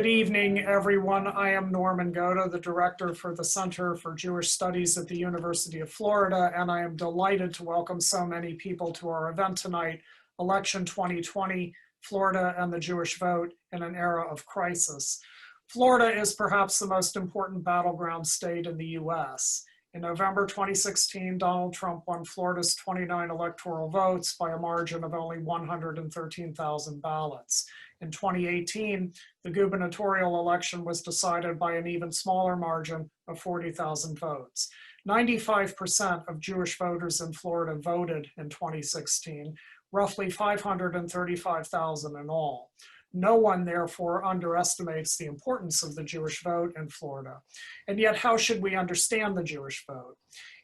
Good evening, everyone. I am Norman Goda, the director for the Center for Jewish Studies at the University of Florida, and I am delighted to welcome so many people to our event tonight, Election 2020, Florida and the Jewish Vote in an Era of Crisis. Florida is perhaps the most important battleground state in the US. In November 2016, Donald Trump won Florida's 29 electoral votes by a margin of only 113,000 ballots. In 2018, the gubernatorial election was decided by an even smaller margin of 40,000 votes. 95% of Jewish voters in Florida voted in 2016, roughly 535,000 in all. No one, therefore, underestimates the importance of the Jewish vote in Florida. And yet, how should we understand the Jewish vote?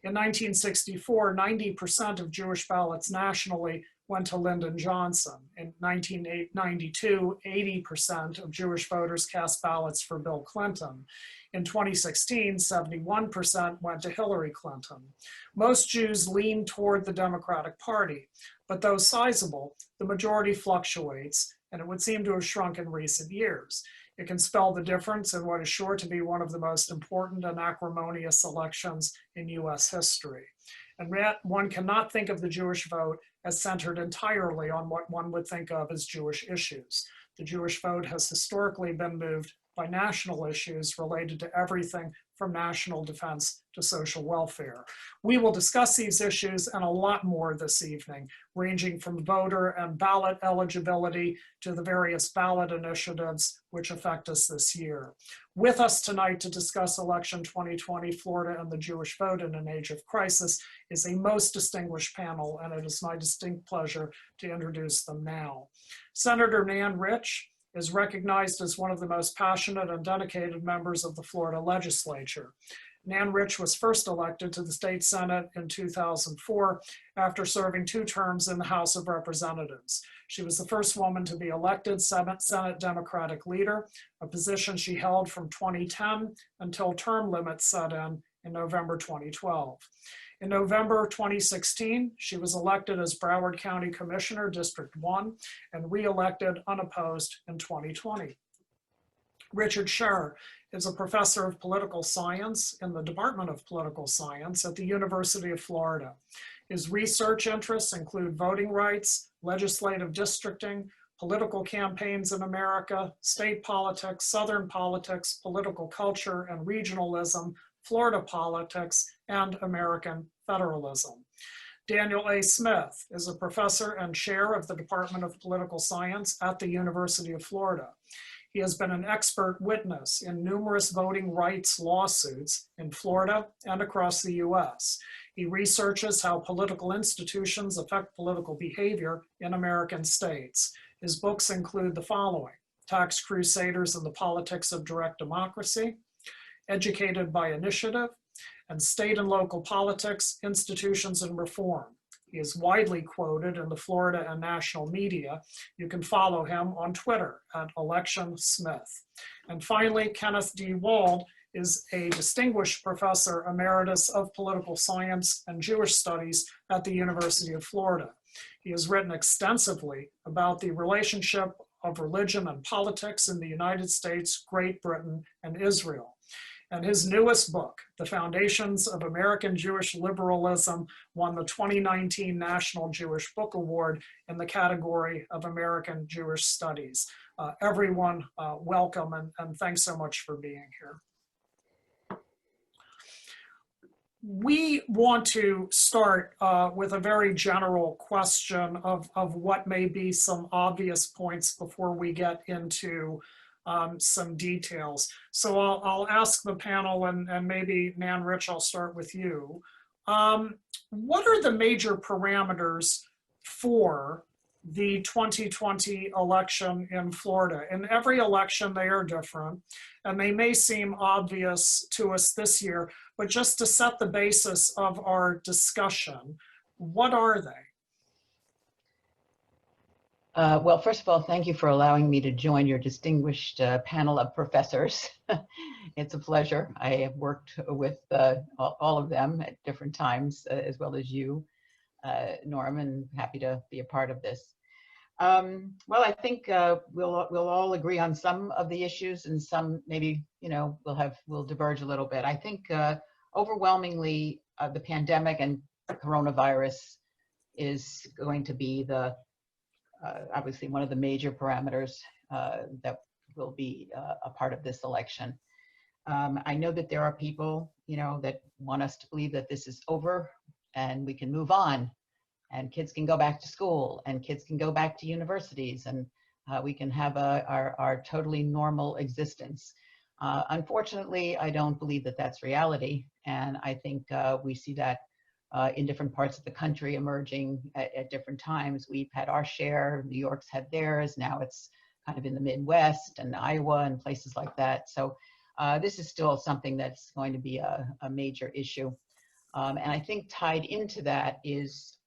In 1964, 90% of Jewish ballots nationally went to Lyndon Johnson. In 1992, 80% of Jewish voters cast ballots for Bill Clinton. In 2016, 71% went to Hillary Clinton. Most Jews lean toward the Democratic Party, but though sizable, the majority fluctuates, and it would seem to have shrunk in recent years. It can spell the difference in what is sure to be one of the most important and acrimonious elections in US history. And yet, one cannot think of the Jewish vote as centered entirely on what one would think of as Jewish issues. The Jewish vote has historically been moved by national issues related to everything from national defense to social welfare. We will discuss these issues and a lot more this evening, ranging from voter and ballot eligibility to the various ballot initiatives which affect us this year. With us tonight to discuss Election 2020, Florida and the Jewish Vote in an Age of Crisis is a most distinguished panel, and it is my distinct pleasure to introduce them now. Senator Nan Rich is recognized as one of the most passionate and dedicated members of the Florida Legislature. Nan Rich was first elected to the state Senate in 2004 after serving 2 terms in the House of Representatives. She was the first woman to be elected Senate Democratic leader, a position she held from 2010 until term limits set in November 2012. In November 2016, she was elected as Broward County Commissioner, District 1, and re-elected unopposed in 2020. Richard Scher is a professor of political science in the Department of Political Science at the University of Florida. His research interests include voting rights, legislative districting, political campaigns in America, state politics, Southern politics, political culture and regionalism, Florida politics, and American federalism. Daniel A. Smith is a professor and chair of the Department of Political Science at the University of Florida. He has been an expert witness in numerous voting rights lawsuits in Florida and across the US. He researches how political institutions affect political behavior in American states. His books include the following: Tax Crusaders and the Politics of Direct Democracy, Educated by Initiative, and State and Local Politics, Institutions and Reform. He is widely quoted in the Florida and national media. You can follow him on Twitter at ElectionSmith. And finally, Kenneth D. Wald is a distinguished professor emeritus of political science and Jewish studies at the University of Florida. He has written extensively about the relationship of religion and politics in the United States, Great Britain, and Israel. And his newest book, The Foundations of American Jewish Liberalism, won the 2019 National Jewish Book Award in the category of American Jewish Studies. Everyone, welcome, and thanks so much for being here. We want to start with a very general question of what may be some obvious points before we get into some details. So I'll ask the panel, and maybe Nan Rich, I'll start with you. What are the major parameters for the 2020 election in Florida? In every election, they are different, and they may seem obvious to us this year, but just to set the basis of our discussion, what are they? Well, first of all, thank you for allowing me to join your distinguished panel of professors. It's a pleasure. I have worked with all of them at different times, as well as you, Norm, and happy to be a part of this. Well, I think we'll all agree on some of the issues, and some maybe we'll diverge a little bit. I think overwhelmingly the pandemic and coronavirus is going to be the obviously one of the major parameters that will be a part of this election. I know that there are people that want us to believe that this is over and we can move on, and kids can go back to school, and kids can go back to universities, and we can have our totally normal existence. Unfortunately, I don't believe that that's reality, and I think we see that in different parts of the country emerging at different times. We've had our share, New York's had theirs, now it's kind of in the Midwest and Iowa and places like that. So this is still something that's going to be a major issue. And I think tied into that is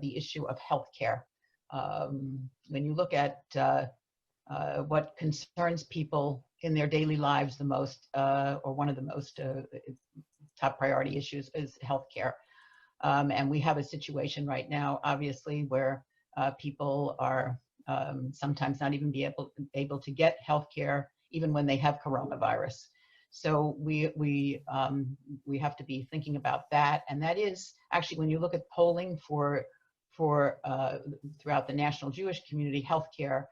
the issue of healthcare. When you look at what concerns people in their daily lives the most, or one of the most top priority issues is healthcare. And we have a situation right now, obviously, where people are sometimes not even able to get healthcare even when they have coronavirus. So we have to be thinking about that, and that is actually, when you look at polling for throughout the national Jewish community, healthcare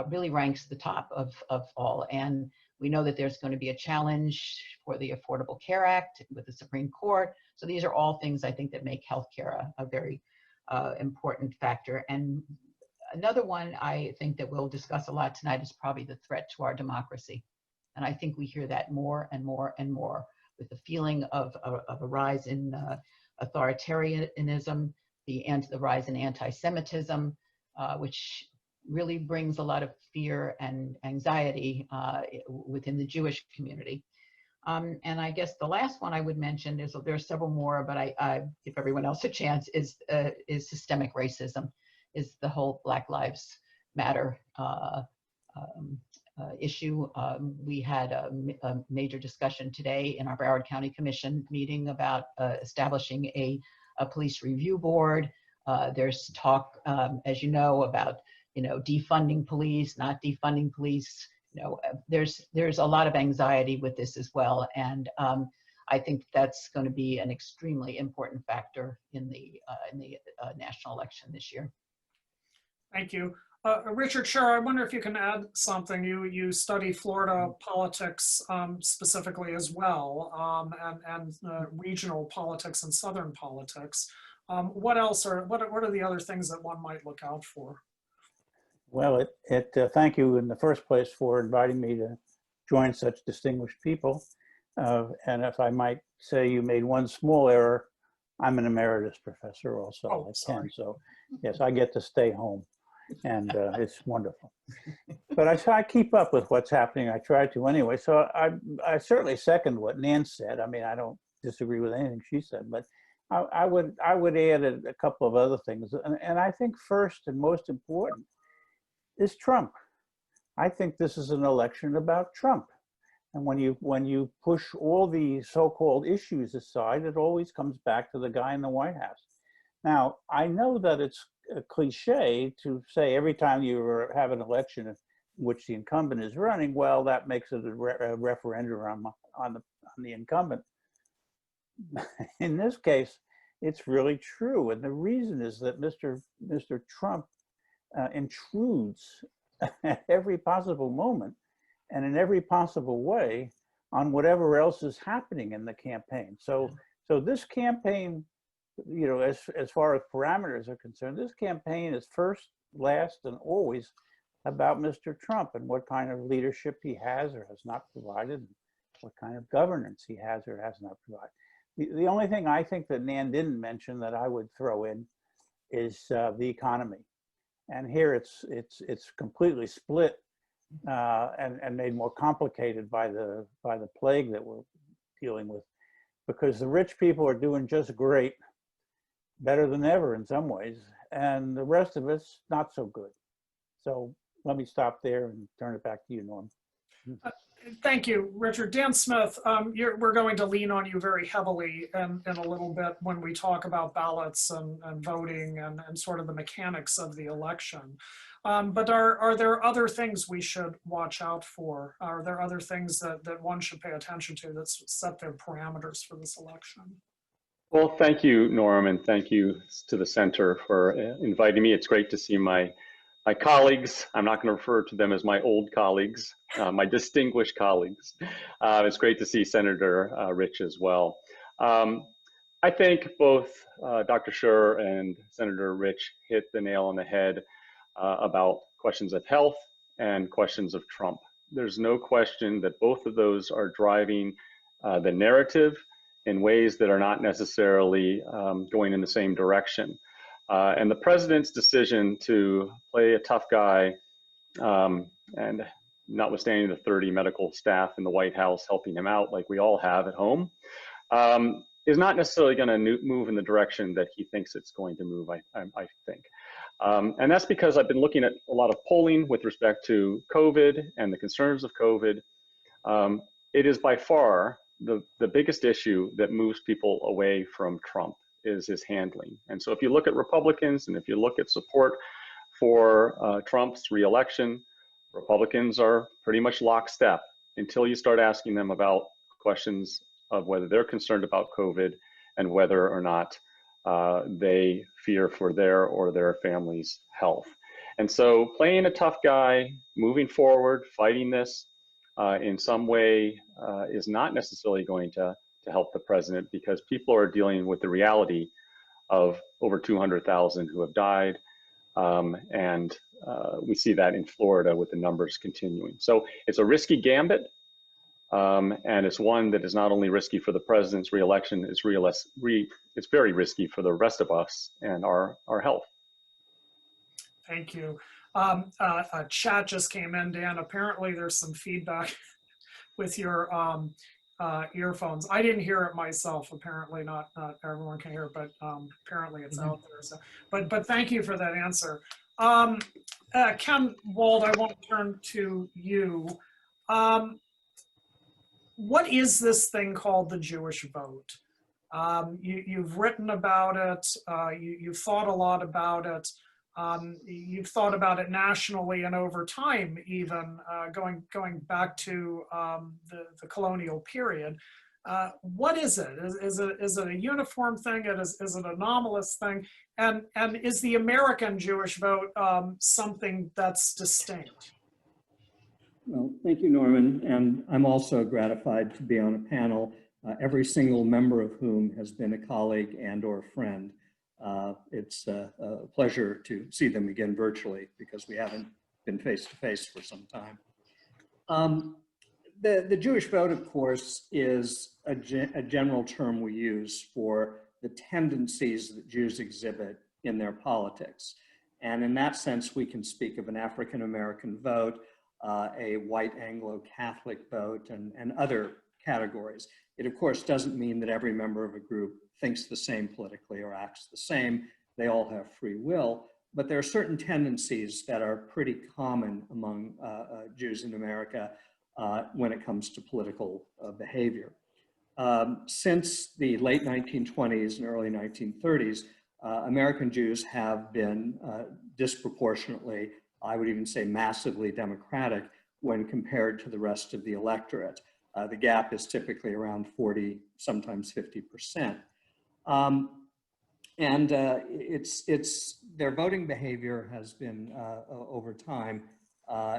really ranks the top of all. And we know that there's going to be a challenge for the Affordable Care Act with the Supreme Court. So these are all things I think that make healthcare a very important factor. And another one I think that we'll discuss a lot tonight is probably the threat to our democracy. And I think we hear that more and more and more, with the feeling of a rise in authoritarianism, the rise in anti-Semitism, which really brings a lot of fear and anxiety within the Jewish community. And I guess the last one I would mention is, there are several more, but I give everyone else a chance, is systemic racism, is the whole Black Lives Matter issue. We had a major discussion today in our Broward County Commission meeting about establishing a police review board. There's talk, as you know, about defunding police, not defunding police. There's a lot of anxiety with this as well, and I think that's going to be an extremely important factor in the national election this year. Thank you. Richard Scher, I wonder if you can add something. You study Florida politics specifically as well, and regional politics and Southern politics. What else what are the other things that one might look out for? Well, thank you in the first place for inviting me to join such distinguished people. And if I might say, you made one small error. I'm an emeritus professor also. Oh, sorry. So yes, I get to stay home, and it's wonderful. But I keep up with what's happening. I try to anyway. So I certainly second what Nan said. I mean, I don't disagree with anything she said, but I would add a couple of other things. And I think first and most important is Trump. I think this is an election about Trump. And when you push all the so-called issues aside, it always comes back to the guy in the White House. Now, I know that it's a cliche to say every time you have an election in which the incumbent is running, well, that makes it a referendum on the incumbent. In this case, it's really true. And the reason is that Mr. Trump intrudes at every possible moment and in every possible way on whatever else is happening in the campaign. So this campaign, as far as parameters are concerned, this campaign is first, last, and always about Mr. Trump and what kind of leadership he has or has not provided, and what kind of governance he has or has not provided. The only thing I think that Nan didn't mention that I would throw in is the economy. And here it's completely split and made more complicated by the plague that we're dealing with, because the rich people are doing just great, better than ever in some ways, and the rest of us not so good. So let me stop there and turn it back to you, Norm. Thank you, Richard. Dan Smith, we're going to lean on you very heavily in a little bit when we talk about ballots and voting and sort of the mechanics of the election. But are there other things we should watch out for? Are there other things that one should pay attention to that set their parameters for this election? Well, thank you, Norm, and thank you to the center for inviting me. It's great to see my colleagues. I'm not going to refer to them as my old colleagues, my distinguished colleagues. It's great to see Senator Rich as well. I think both Dr. Scher and Senator Rich hit the nail on the head about questions of health and questions of Trump. There's no question that both of those are driving the narrative in ways that are not necessarily going in the same direction. And the president's decision to play a tough guy, and notwithstanding the 30 medical staff in the White House helping him out like we all have at home, is not necessarily going to move in the direction that he thinks it's going to move, I think. And that's because I've been looking at a lot of polling with respect to COVID and the concerns of COVID. It is by far the biggest issue that moves people away from Trump is his handling. And so if you look at Republicans and if you look at support for Trump's reelection, Republicans are pretty much lockstep until you start asking them about questions of whether they're concerned about COVID and whether or not they fear for their or their family's health. And so playing a tough guy, moving forward, fighting this in some way is not necessarily going to help the president, because people are dealing with the reality of over 200,000 who have died. And we see that in Florida with the numbers continuing. So it's a risky gambit. And it's one that is not only risky for the president's reelection, it's very risky for the rest of us and our health. Thank you. A chat just came in, Dan. Apparently there's some feedback with your earphones. I didn't hear it myself. Apparently not everyone can hear it, but apparently it's out there. So, but thank you for that answer. Ken Wald, I want to turn to you. What is this thing called the Jewish vote? You've written about it. You've thought a lot about it. You've thought about it nationally and over time, even going back to the colonial period. What is it? Is it a uniform thing? Is it an anomalous thing? And is the American Jewish vote something that's distinct? Well, thank you, Norman. And I'm also gratified to be on a panel, every single member of whom has been a colleague and or friend. It's a pleasure to see them again virtually, because we haven't been face to face for some time. The Jewish vote, of course, is a general term we use for the tendencies that Jews exhibit in their politics. And in that sense, we can speak of an African-American vote, a white Anglo-Catholic vote, and other categories. It, of course, doesn't mean that every member of a group thinks the same politically or acts the same. They all have free will, but there are certain tendencies that are pretty common among Jews in America when it comes to political behavior. Since the late 1920s and early 1930s, American Jews have been disproportionately, I would even say massively, democratic when compared to the rest of the electorate. The gap is typically around 40, sometimes 50%. Their voting behavior has been, over time,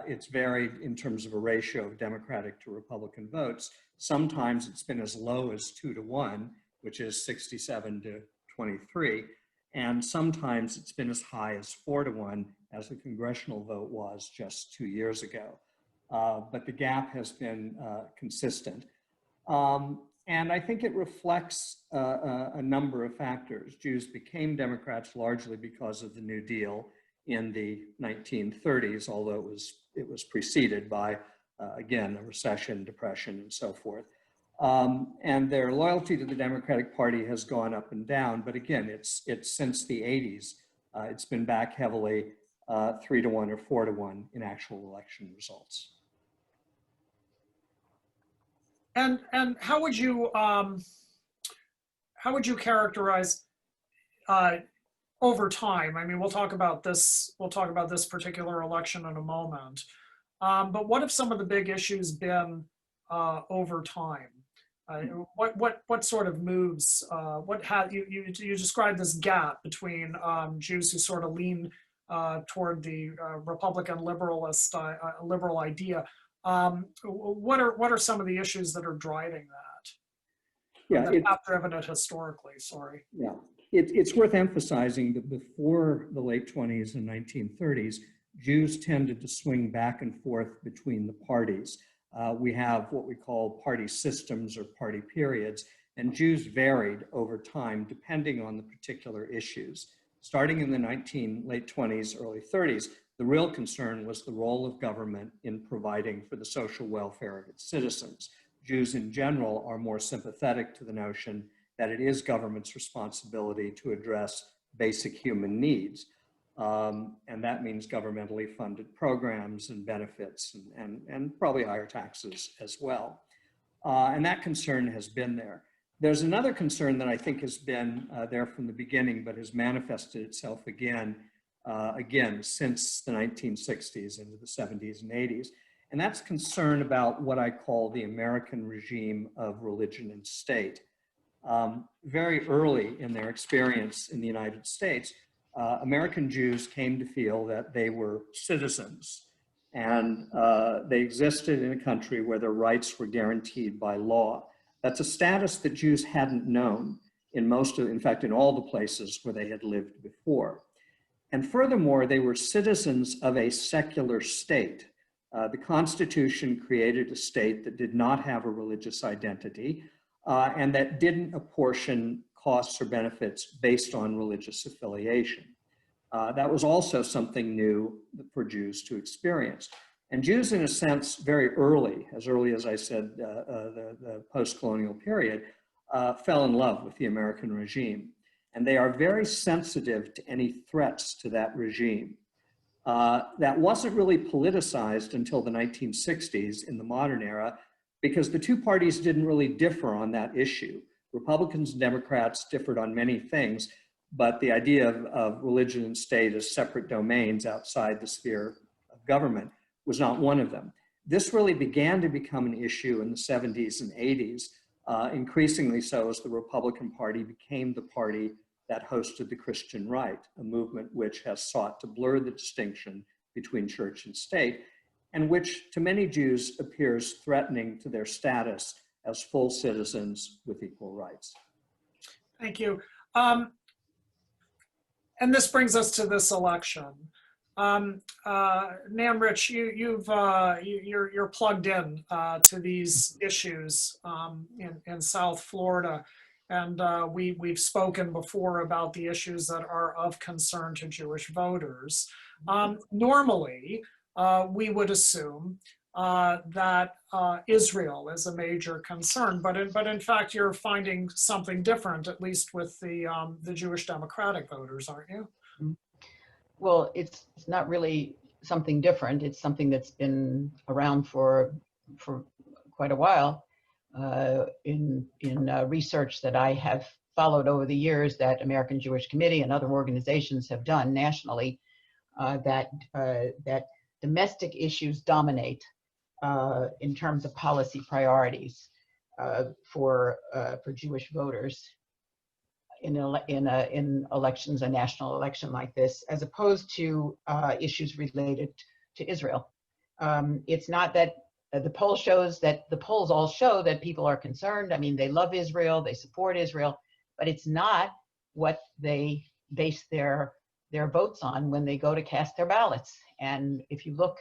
it's varied in terms of a ratio of Democratic to Republican votes. Sometimes it's been as low as 2-to-1, which is 67 to 23. And sometimes it's been as high as 4-to-1, as the congressional vote was just 2 years ago. But the gap has been consistent. And I think it reflects a number of factors. Jews became Democrats largely because of the New Deal in the 1930s, although it was preceded by, again, a recession, depression, and so forth. And their loyalty to the Democratic Party has gone up and down, but again, it's since the 80s, it's been back heavily 3-to-1 or 4-to-1 in actual election results. And how would you characterize over time? I mean, we'll talk about this particular election in a moment. But what have some of the big issues been over time? What sort of moves? You described this gap between Jews who sort of lean toward the Republican liberal idea. What are some of the issues that are driving that? Yeah, that have driven it historically. Sorry. Yeah, it's worth emphasizing that before the late 20s and 1930s, Jews tended to swing back and forth between the parties. We have what we call party systems or party periods, and Jews varied over time depending on the particular issues. Starting in the late 20s, early 30s, the real concern was the role of government in providing for the social welfare of its citizens. Jews in general are more sympathetic to the notion that it is government's responsibility to address basic human needs. And that means governmentally funded programs and benefits and probably higher taxes as well. And that concern has been there. There's another concern that I think has been there from the beginning, but has manifested itself again since the 1960s into the 70s and 80s. And that's concern about what I call the American regime of religion and state. Very early in their experience in the United States, American Jews came to feel that they were citizens and they existed in a country where their rights were guaranteed by law. That's a status that Jews hadn't known in fact, in all the places where they had lived before. And furthermore, they were citizens of a secular state. The Constitution created a state that did not have a religious identity and that didn't apportion costs or benefits based on religious affiliation. That was also something new for Jews to experience. And Jews, in a sense, very early, as I said, the post-colonial period, fell in love with the American regime. And they are very sensitive to any threats to that regime. That wasn't really politicized until the 1960s in the modern era, because the two parties didn't really differ on that issue. Republicans and Democrats differed on many things, but the idea of religion and state as separate domains outside the sphere of government was not one of them. This really began to become an issue in the 70s and 80s, increasingly so as the Republican Party became the party that hosted the Christian right, a movement which has sought to blur the distinction between church and state, and which to many Jews appears threatening to their status as full citizens with equal rights. Thank you. And this brings us to this election. Nan Rich, you're plugged in to these issues in South Florida. And we've spoken before about the issues that are of concern to Jewish voters. Normally, we would assume that Israel is a major concern, but in fact, you're finding something different, at least with the Jewish Democratic voters, aren't you? Well, it's not really something different. It's something that's been around for quite a while. In research that I have followed over the years that American Jewish Committee and other organizations have done nationally, that domestic issues dominate in terms of policy priorities for Jewish voters in elections, a national election like this, as opposed to issues related to Israel. It's not that the polls all show that people are concerned. I mean, they love Israel, they support Israel, but it's not what they base their votes on when they go to cast their ballots. And if you look,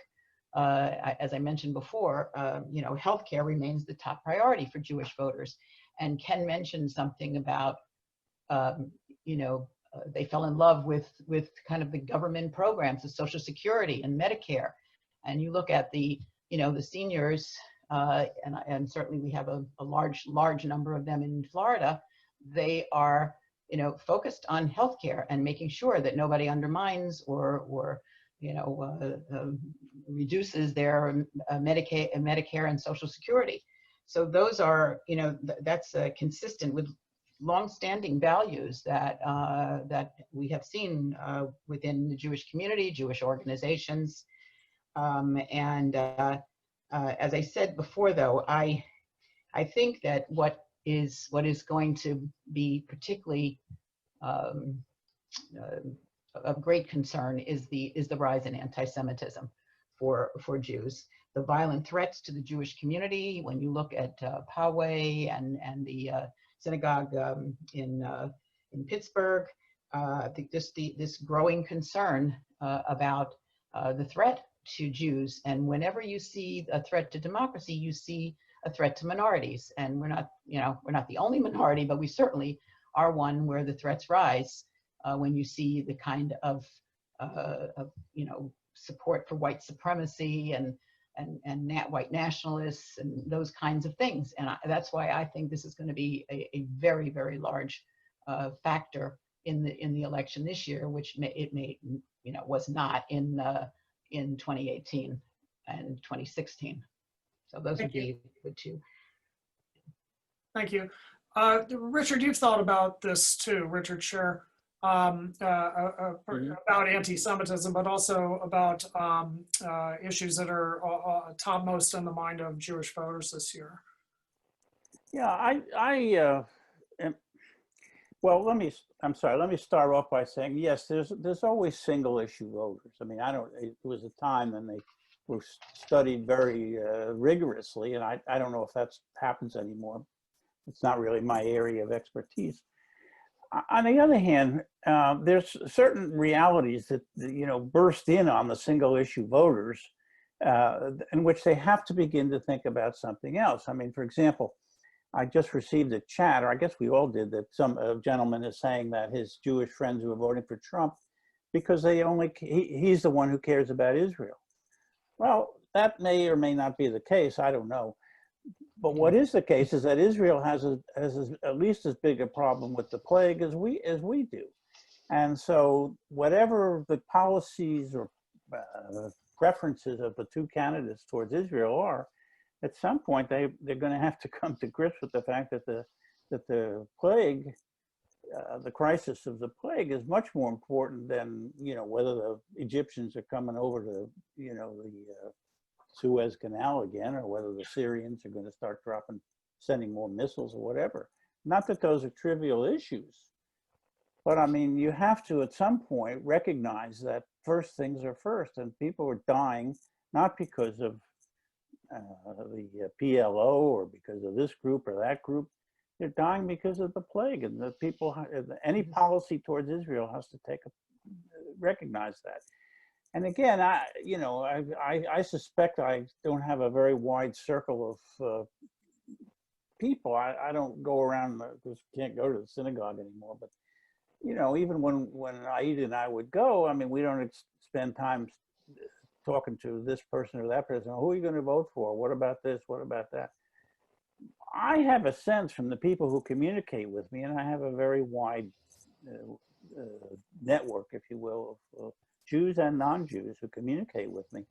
as I mentioned before, healthcare remains the top priority for Jewish voters. And Ken mentioned something about, they fell in love with kind of the government programs, the Social Security and Medicare. And you look at the seniors, and certainly we have a large number of them in Florida. They are, focused on healthcare and making sure that nobody undermines or reduces their Medicare and Social Security. So those are, you know, that's consistent with longstanding values that that we have seen within the Jewish community, Jewish organizations, and as I said before, though, I think that what is going to be particularly of great concern is the rise in anti-Semitism for Jews. The violent threats to the Jewish community. When you look at Poway and the synagogue in Pittsburgh, I think this growing concern about the threat to Jews. And whenever you see a threat to democracy, you see a threat to minorities. And we're not, you know, we're not the only minority, but we certainly are one where the threats rise when you see the kind of you know, support for white supremacy and white nationalists and those kinds of things. And that's why I think this is going to be a very, very large factor in the election this year, which you know, was not in 2018 and 2016. So those would be the two. Thank you. Richard, you've thought about this too, Richard Scher, about anti-Semitism, but also about issues that are topmost in the mind of Jewish voters this year. Yeah, well, let me start off by saying, yes, there's always single issue voters. I mean, it was a time when they were studied very rigorously, and I don't know if that happens anymore. It's not really my area of expertise. On the other hand, there's certain realities that, you know, burst in on the single issue voters in which they have to begin to think about something else. I mean, for example, I just received a chat, or I guess we all did, that some gentleman is saying that his Jewish friends who are voting for Trump because he's the one who cares about Israel. Well, that may or may not be the case. I don't know. But what is the case is that Israel has at least as big a problem with the plague as we do. And so whatever the policies or preferences of the two candidates towards Israel are, at some point they're going to have to come to grips with the fact that the plague, the crisis of the plague, is much more important than, you know, whether the Egyptians are coming over to, you know, the Suez Canal again, or whether the Syrians are going to start sending more missiles or whatever. Not that those are trivial issues, but I mean, you have to at some point recognize that first things are first, and people are dying not because of the PLO or because of this group or that group. They're dying because of the plague, and the people, any policy towards Israel has to recognize that. And again, I suspect I don't have a very wide circle of people. I don't go around, because can't go to the synagogue anymore. But, you know, even when Aida and I would go, I mean, we don't spend time talking to this person or that person. Who are you going to vote for? What about this? What about that? I have a sense from the people who communicate with me, and I have a very wide network, if you will, of Jews and non-Jews who communicate with me.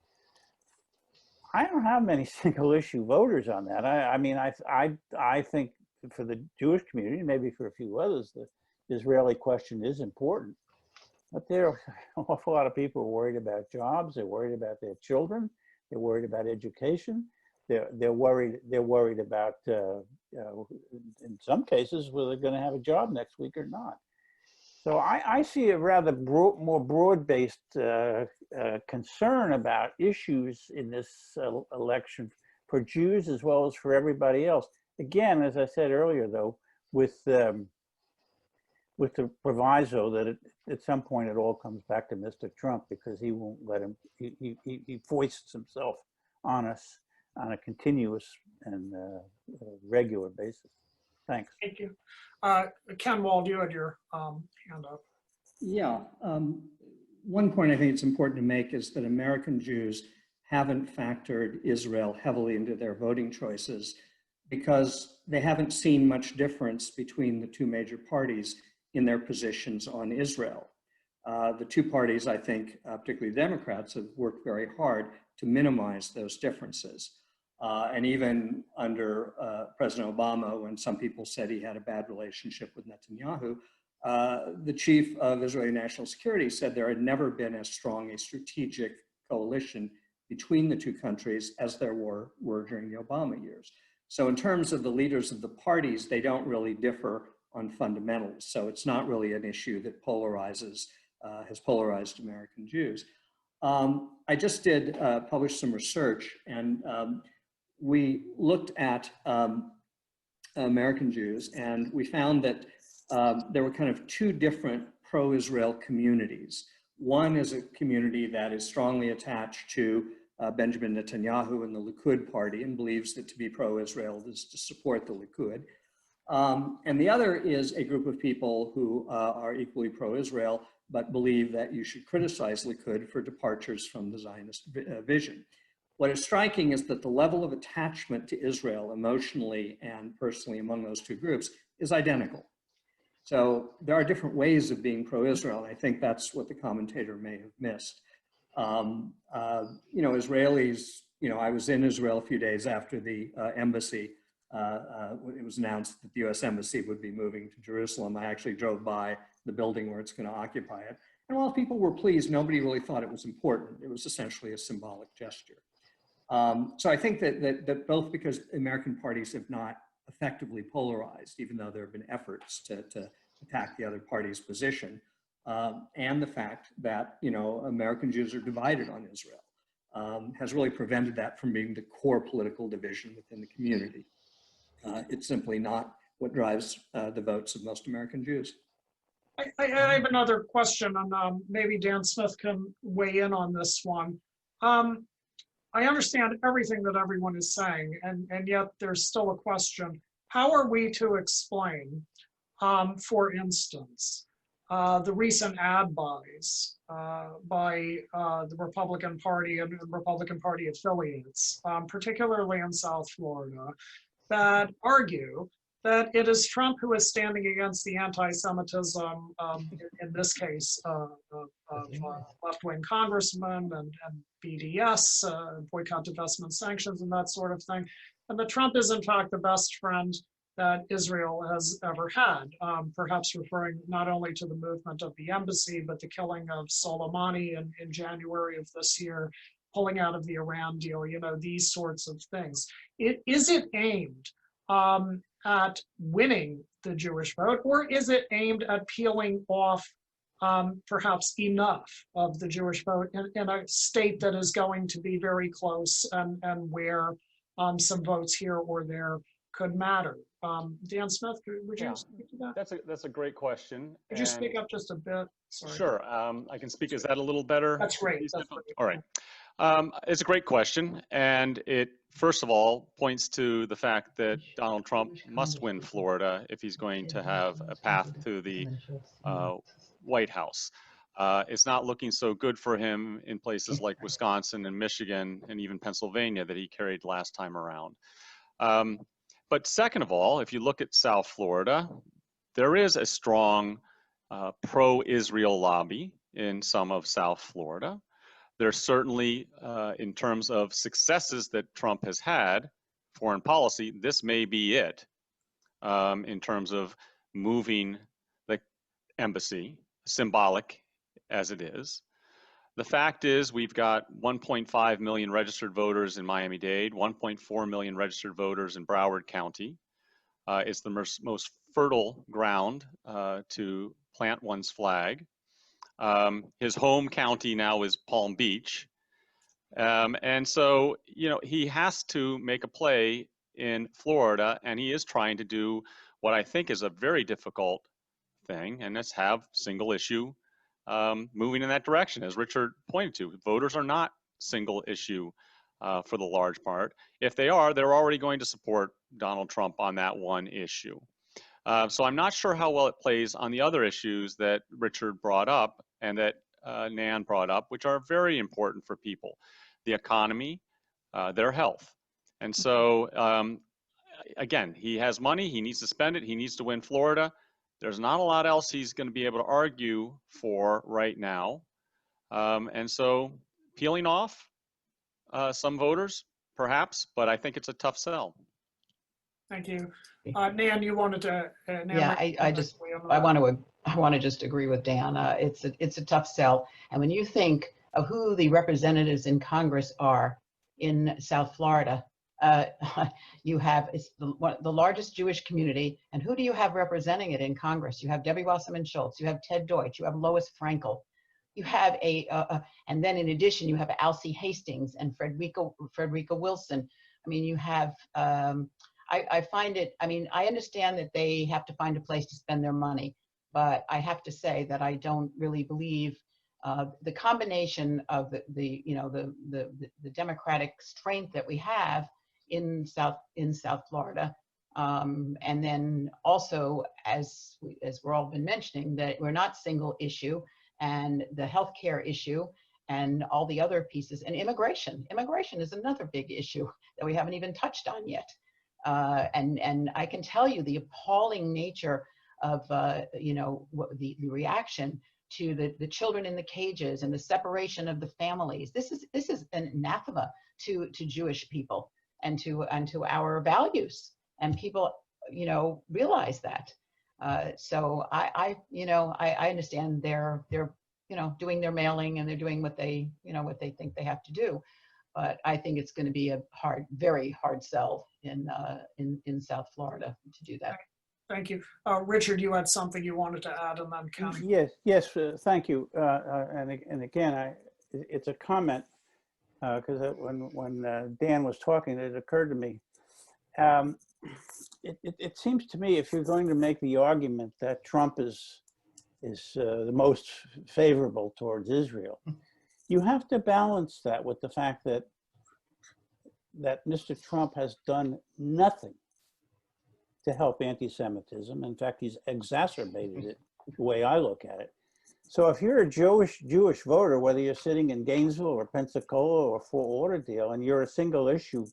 I don't have many single issue voters on that. I mean, I think for the Jewish community, maybe for a few others, the Israeli question is important. But there are an awful lot of people who are worried about jobs. They're worried about their children. They're worried about education. They're worried about, in some cases, whether they're going to have a job next week or not. So I see a rather more broad-based concern about issues in this election for Jews as well as for everybody else. Again, as I said earlier, though, with the proviso that at some point it all comes back to Mr. Trump, because he won't let him, he foists himself on us on a continuous and regular basis. Thanks. Thank you. Ken Wald, you had your hand up. Yeah. One point I think it's important to make is that American Jews haven't factored Israel heavily into their voting choices because they haven't seen much difference between the two major parties in their positions on Israel. The two parties, I think, particularly Democrats, have worked very hard to minimize those differences. And even under President Obama, when some people said he had a bad relationship with Netanyahu, the chief of Israeli national security said there had never been as strong a strategic coalition between the two countries as there were during the Obama years. So in terms of the leaders of the parties, they don't really differ on fundamentals. So it's not really an issue that has polarized American Jews. I just did publish some research, and we looked at American Jews, and we found that there were kind of two different pro-Israel communities. One is a community that is strongly attached to Benjamin Netanyahu and the Likud party and believes that to be pro-Israel is to support the Likud. And the other is a group of people who are equally pro-Israel, but believe that you should criticize Likud for departures from the Zionist vision. What is striking is that the level of attachment to Israel emotionally and personally among those two groups is identical. So there are different ways of being pro-Israel, and I think that's what the commentator may have missed. Israelis, I was in Israel a few days after the embassy. It was announced that the US Embassy would be moving to Jerusalem. I actually drove by the building where it's going to occupy it. And while people were pleased, nobody really thought it was important. It was essentially a symbolic gesture. So I think that both because American parties have not effectively polarized, even though there have been efforts to attack the other party's position, and the fact that American Jews are divided on Israel has really prevented that from being the core political division within the community. It's simply not what drives the votes of most American Jews. I have another question, and maybe Dan Smith can weigh in on this one. I understand everything that everyone is saying, and yet there's still a question. How are we to explain, for instance, the recent ad buys by the Republican Party and Republican Party affiliates, particularly in South Florida, that argue that it is Trump who is standing against the anti-Semitism, in this case, of left-wing congressmen and BDS, boycott, divestment, sanctions, and that sort of thing. And that Trump is, in fact, the best friend that Israel has ever had, perhaps referring not only to the movement of the embassy, but the killing of Soleimani in January of this year, pulling out of the Iran deal, these sorts of things. Is it aimed at winning the Jewish vote, or is it aimed at peeling off perhaps enough of the Jewish vote in a state that is going to be very close and where some votes here or there could matter? Dan Smith, would you speak to that? That's a great question. Could you speak up just a bit? Sorry. Sure, I can speak. Is that a little better? That's great. That's great. All right. It's a great question, and it first of all points to the fact that Donald Trump must win Florida if he's going to have a path to the White House. It's not looking so good for him in places like Wisconsin and Michigan and even Pennsylvania that he carried last time around. But second of all, if you look at South Florida, there is a strong pro-Israel lobby in some of South Florida. There's certainly, in terms of successes that Trump has had, foreign policy, this may be it in terms of moving the embassy, symbolic as it is. The fact is we've got 1.5 million registered voters in Miami-Dade, 1.4 million registered voters in Broward County. It's the most fertile ground to plant one's flag. His home county now is Palm Beach. And so, he has to make a play in Florida, and he is trying to do what I think is a very difficult thing, and that's have single issue moving in that direction. As Richard pointed to, voters are not single issue for the large part. If they are, they're already going to support Donald Trump on that one issue. So I'm not sure how well it plays on the other issues that Richard brought up and that Nan brought up, which are very important for people. The economy, their health. And so, again, he has money, he needs to spend it, he needs to win Florida. There's not a lot else he's going to be able to argue for right now. And so peeling off some voters, perhaps, but I think it's a tough sell. Thank you. Nan, you wanted to? Nan Yeah, Rich, I want to just agree with Dan. It's a tough sell. And when you think of who the representatives in Congress are in South Florida, you have the largest Jewish community. And who do you have representing it in Congress? You have Debbie Wasserman Schultz, you have Ted Deutsch, you have Lois Frankel. You have and then in addition, you have Alcee Hastings and Frederica Wilson. I mean, you have, I find it, I mean, I understand that they have to find a place to spend their money, but I have to say that I don't really believe the combination of the democratic strength that we have in South Florida, and then also as we're all been mentioning, that we're not single issue, and the healthcare issue and all the other pieces, and immigration is another big issue that we haven't even touched on yet. And I can tell you the appalling nature of the reaction to the children in the cages and the separation of the families. This is an anathema to Jewish people and to our values, and people realize that. So I understand they're doing their mailing, and they're doing what they think they have to do. But I think it's going to be a very hard sell in South Florida to do that. Thank you. Richard, you had something you wanted to add, and then Kenny. Yes, thank you. And again, it's a comment, because when Dan was talking, it occurred to me. It seems to me, if you're going to make the argument that Trump is the most favorable towards Israel, you have to balance that with the fact that Mr. Trump has done nothing to help anti-Semitism. In fact, he's exacerbated it, the way I look at it. So if you're a Jewish voter, whether you're sitting in Gainesville or Pensacola or Fort Lauderdale, and you're a single issue,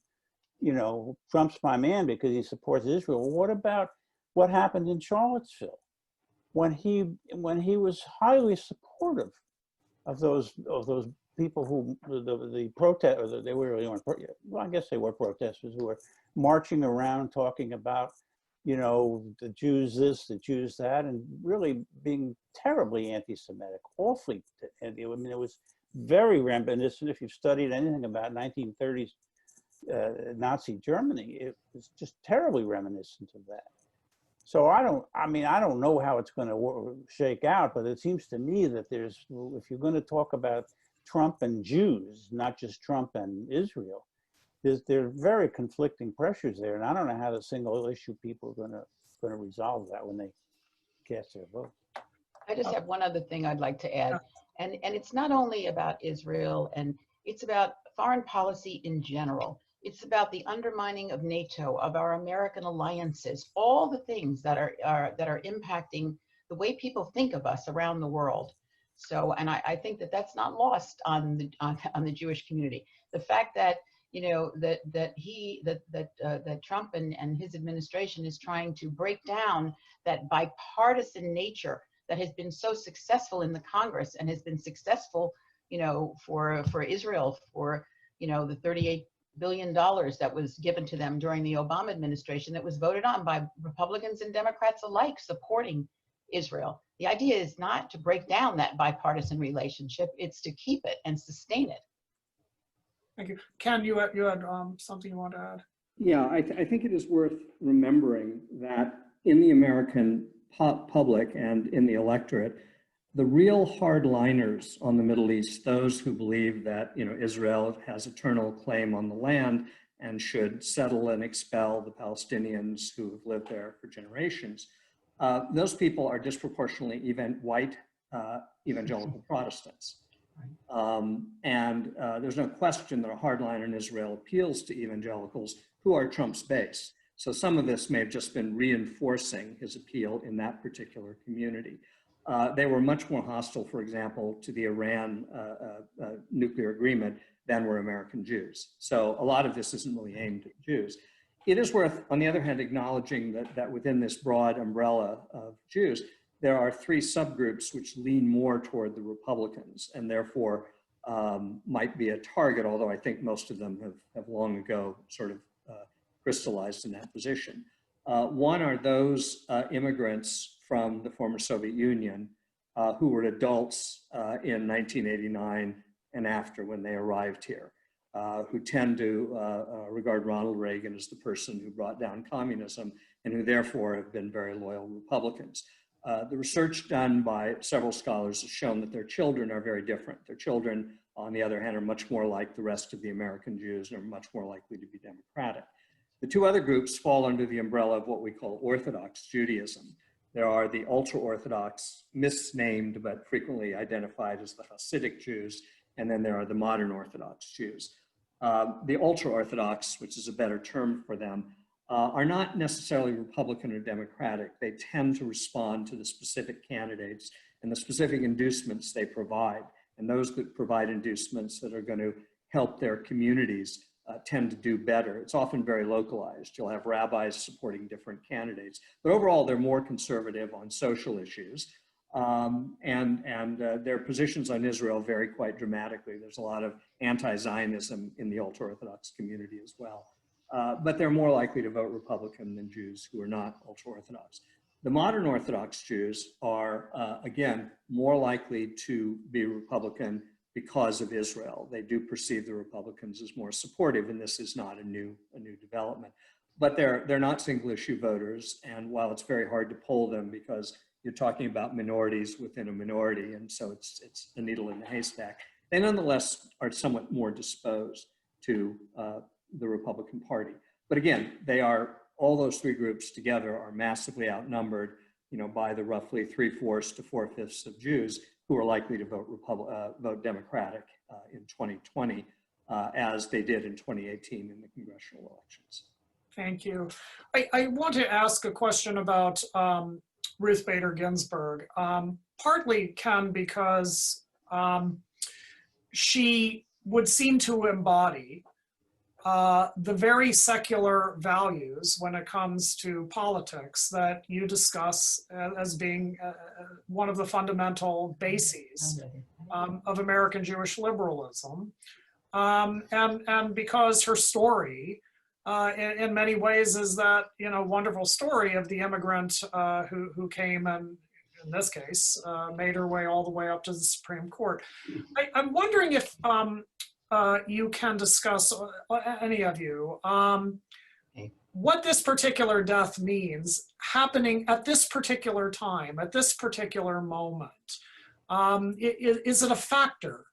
Trump's my man because he supports Israel. Well, what about what happened in Charlottesville when he was highly supportive of those people who the protest, or they really weren't, well, I guess they were protesters who were marching around talking about the Jews this, the Jews that, and really being terribly anti-Semitic, awfully. And I mean, it was very reminiscent. If you've studied anything about 1930s Nazi Germany, it was just terribly reminiscent of that. So I don't know how it's going to shake out, but it seems to me that if you're going to talk about Trump and Jews, not just Trump and Israel, there are very conflicting pressures there, and I don't know how the single issue people are going to resolve that when they cast their vote. I just have one other thing I'd like to add, and it's not only about Israel, and it's about foreign policy in general. It's about the undermining of NATO, of our American alliances, all the things that are impacting the way people think of us around the world. So, and I think that that's not lost on the Jewish community. The fact that that Trump and his administration is trying to break down that bipartisan nature that has been so successful in the Congress and has been successful, for Israel, for the $38 billion that was given to them during the Obama administration, that was voted on by Republicans and Democrats alike, supporting Israel. The idea is not to break down that bipartisan relationship; it's to keep it and sustain it. Thank you. Ken, you had something you want to add? Yeah, I think it is worth remembering that in the American public and in the electorate, the real hardliners on the Middle East, those who believe that Israel has eternal claim on the land and should settle and expel the Palestinians who have lived there for generations, those people are disproportionately white evangelical Protestants. There's no question that a hardliner in Israel appeals to evangelicals who are Trump's base. So some of this may have just been reinforcing his appeal in that particular community. They were much more hostile, for example, to the Iran nuclear agreement than were American Jews. So a lot of this isn't really aimed at Jews. It is worth, on the other hand, acknowledging that within this broad umbrella of Jews, there are three subgroups which lean more toward the Republicans, and therefore might be a target, although I think most of them have long ago sort of crystallized in that position. One are those immigrants from the former Soviet Union who were adults in 1989 and after when they arrived here, who tend to regard Ronald Reagan as the person who brought down communism and who therefore have been very loyal Republicans. The research done by several scholars has shown that their children are very different. Their children, on the other hand, are much more like the rest of the American Jews and are much more likely to be democratic. The two other groups fall under the umbrella of what we call Orthodox Judaism. There are the ultra-Orthodox, misnamed but frequently identified as the Hasidic Jews, and then there are the modern Orthodox Jews. The ultra-Orthodox, which is a better term for them, are not necessarily Republican or Democratic. They tend to respond to the specific candidates and the specific inducements they provide. And those that provide inducements that are going to help their communities tend to do better. It's often very localized. You'll have rabbis supporting different candidates, but overall they're more conservative on social issues. Their positions on Israel vary quite dramatically. There's a lot of anti-Zionism in the ultra-Orthodox community as well. But they're more likely to vote Republican than Jews who are not ultra-Orthodox. The modern Orthodox Jews are, again, more likely to be Republican because of Israel. They do perceive the Republicans as more supportive, and this is not a new development. But they're not single issue voters, and while it's very hard to poll them because you're talking about minorities within a minority, and so it's a needle in the haystack, they nonetheless are somewhat more disposed to the Republican Party. But again, all those three groups together are massively outnumbered, by the roughly 3/4 to 4/5 of Jews who are likely to vote Democratic in 2020, as they did in 2018 in the congressional elections. Thank you. I want to ask a question about Ruth Bader Ginsburg, partly, Ken, because she would seem to embody the very secular values when it comes to politics that you discuss as being one of the fundamental bases of American Jewish liberalism. And because her story, in many ways, is that wonderful story of the immigrant who came and, in this case, made her way all the way up to the Supreme Court. I'm wondering if you can discuss, any of you, what this particular death means happening at this particular time, at this particular moment. Is it a factor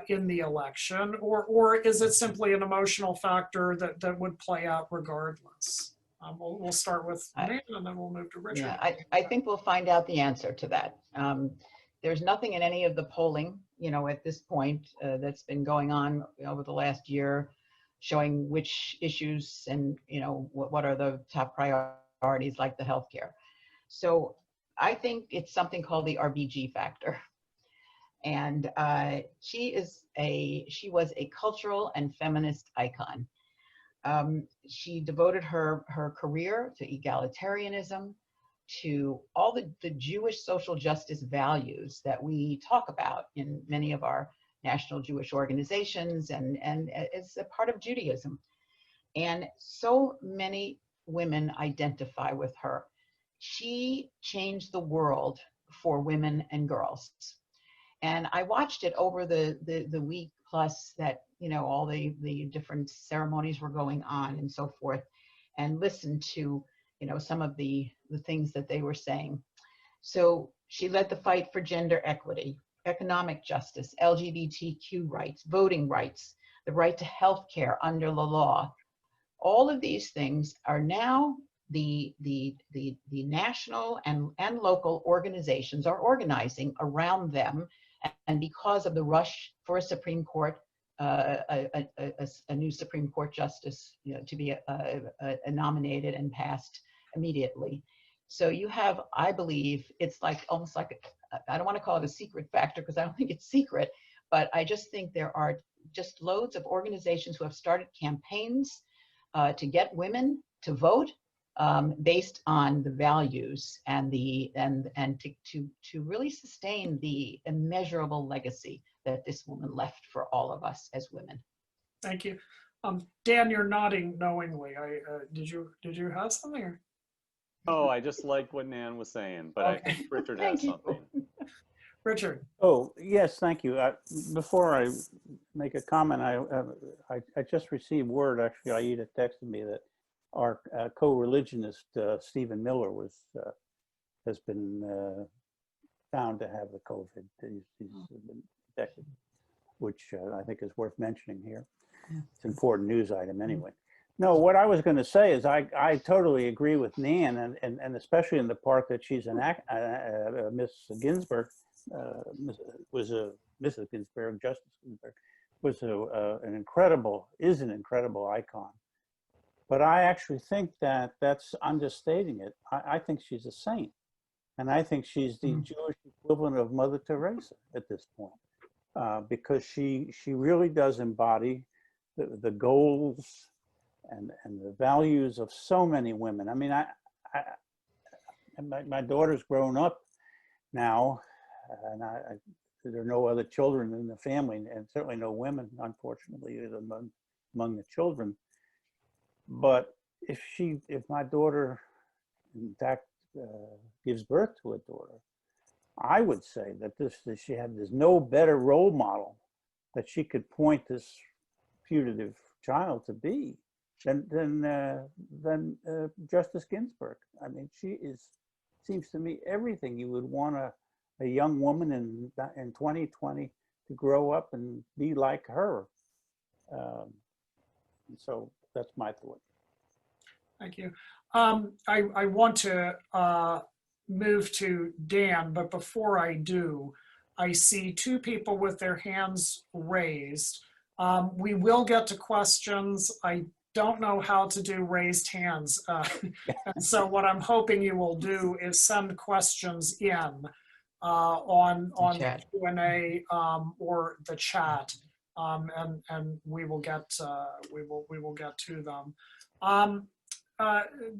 in the election, or is it simply an emotional factor that would play out regardless? We'll start with Nan, and then we'll move to Richard. Yeah, I think we'll find out the answer to that. There's nothing in any of the polling, at this point that's been going on over the last year, showing which issues and, what are the top priorities like the healthcare. So I think it's something called the RBG factor. And she was a cultural and feminist icon. She devoted her career to egalitarianism, to all the Jewish social justice values that we talk about in many of our national Jewish organizations and it's a part of Judaism. And so many women identify with her. She changed the world for women and girls. And I watched it over the week plus that, all the different ceremonies were going on and so forth, and listened to, some of the things that they were saying. So she led the fight for gender equity, economic justice, LGBTQ rights, voting rights, the right to health care under the law. All of these things are now the national and local organizations are organizing around them. And because of the rush for a Supreme Court, a new Supreme Court justice, to be nominated and passed immediately. So you have, I believe, it's like almost like, I don't want to call it a secret factor because I don't think it's secret, but I just think there are just loads of organizations who have started campaigns to get women to vote based on the values and to really sustain the immeasurable legacy that this woman left for all of us as women. Thank you. Dan, you're nodding knowingly. Did you have something? Or? Oh, I just like what Nan was saying, but I Okay. think Richard Thank has you. something. Richard. Oh, yes, thank you. Before I make a comment, I just received word, actually, Aida texted me that our co-religionist, Stephen Miller, has been found to have the COVID. He's been detected, which I think is worth mentioning here. Yeah. It's an important news item anyway. No, what I was going to say is I totally agree with Nan, and especially in the part that she's Miss Ginsburg, Mrs. Ginsburg, Justice Ginsburg, was an incredible icon. But I actually think that that's understating it. I think she's a saint. And I think she's the Jewish equivalent of Mother Teresa at this point, because she really does embody the goals and the values of so many women. I mean, my daughter's grown up now, and there are no other children in the family, and certainly no women, unfortunately, among the children. But if my daughter, in fact, gives birth to a daughter, I would say that there's no better role model that she could point this putative child to be than Justice Ginsburg. I mean, seems to me everything you would want a young woman in 2020 to grow up and be like her. So that's my thought. Thank you. I want to move to Dan, but before I do, I see two people with their hands raised. We will get to questions. I don't know how to do raised hands. And so what I'm hoping you will do is send questions in on the Q&A or the chat, and we will get to them.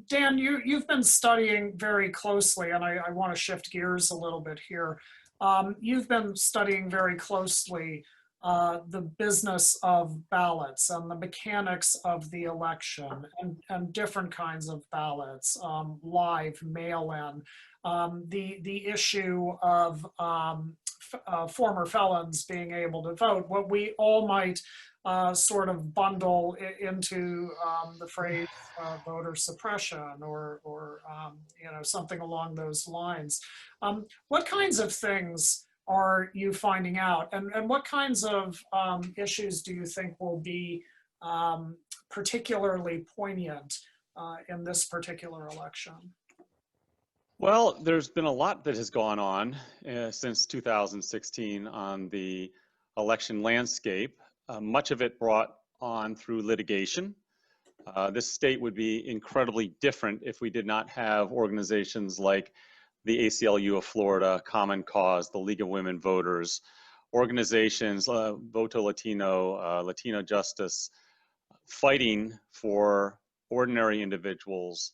Dan, you've been studying very closely, and I want to shift gears a little bit here. You've been studying very closely the business of ballots and the mechanics of the election and different kinds of ballots, live, mail-in, the issue of former felons being able to vote, what we all might sort of bundle into the phrase voter suppression or something along those lines. What kinds of things are you finding out, and what kinds of issues do you think will be particularly poignant in this particular election? Well, there's been a lot that has gone on since 2016 on the election landscape. Much of it brought on through litigation. This state would be incredibly different if we did not have organizations like the ACLU of Florida, Common Cause, the League of Women Voters, organizations, Voto Latino, Latino Justice, fighting for ordinary individuals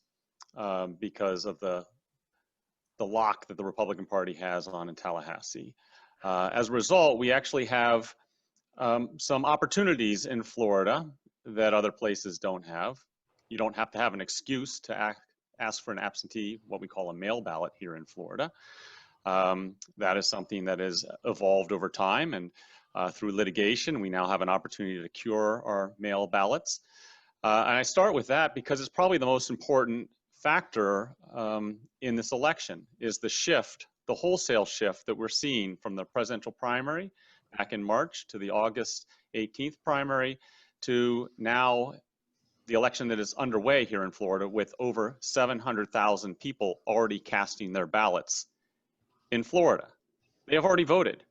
because of the lock that the Republican Party has on in Tallahassee. As a result, we actually have some opportunities in Florida that other places don't have. You don't have to have an excuse to ask for an absentee, what we call a mail ballot here in Florida. That is something that has evolved over time, and through litigation, we now have an opportunity to cure our mail ballots. And I start with that because it's probably the most important factor in this election is the shift, the wholesale shift that we're seeing from the presidential primary back in March to the August 18th primary to now the election that is underway here in Florida with over 700,000 people already casting their ballots in Florida. They have already voted.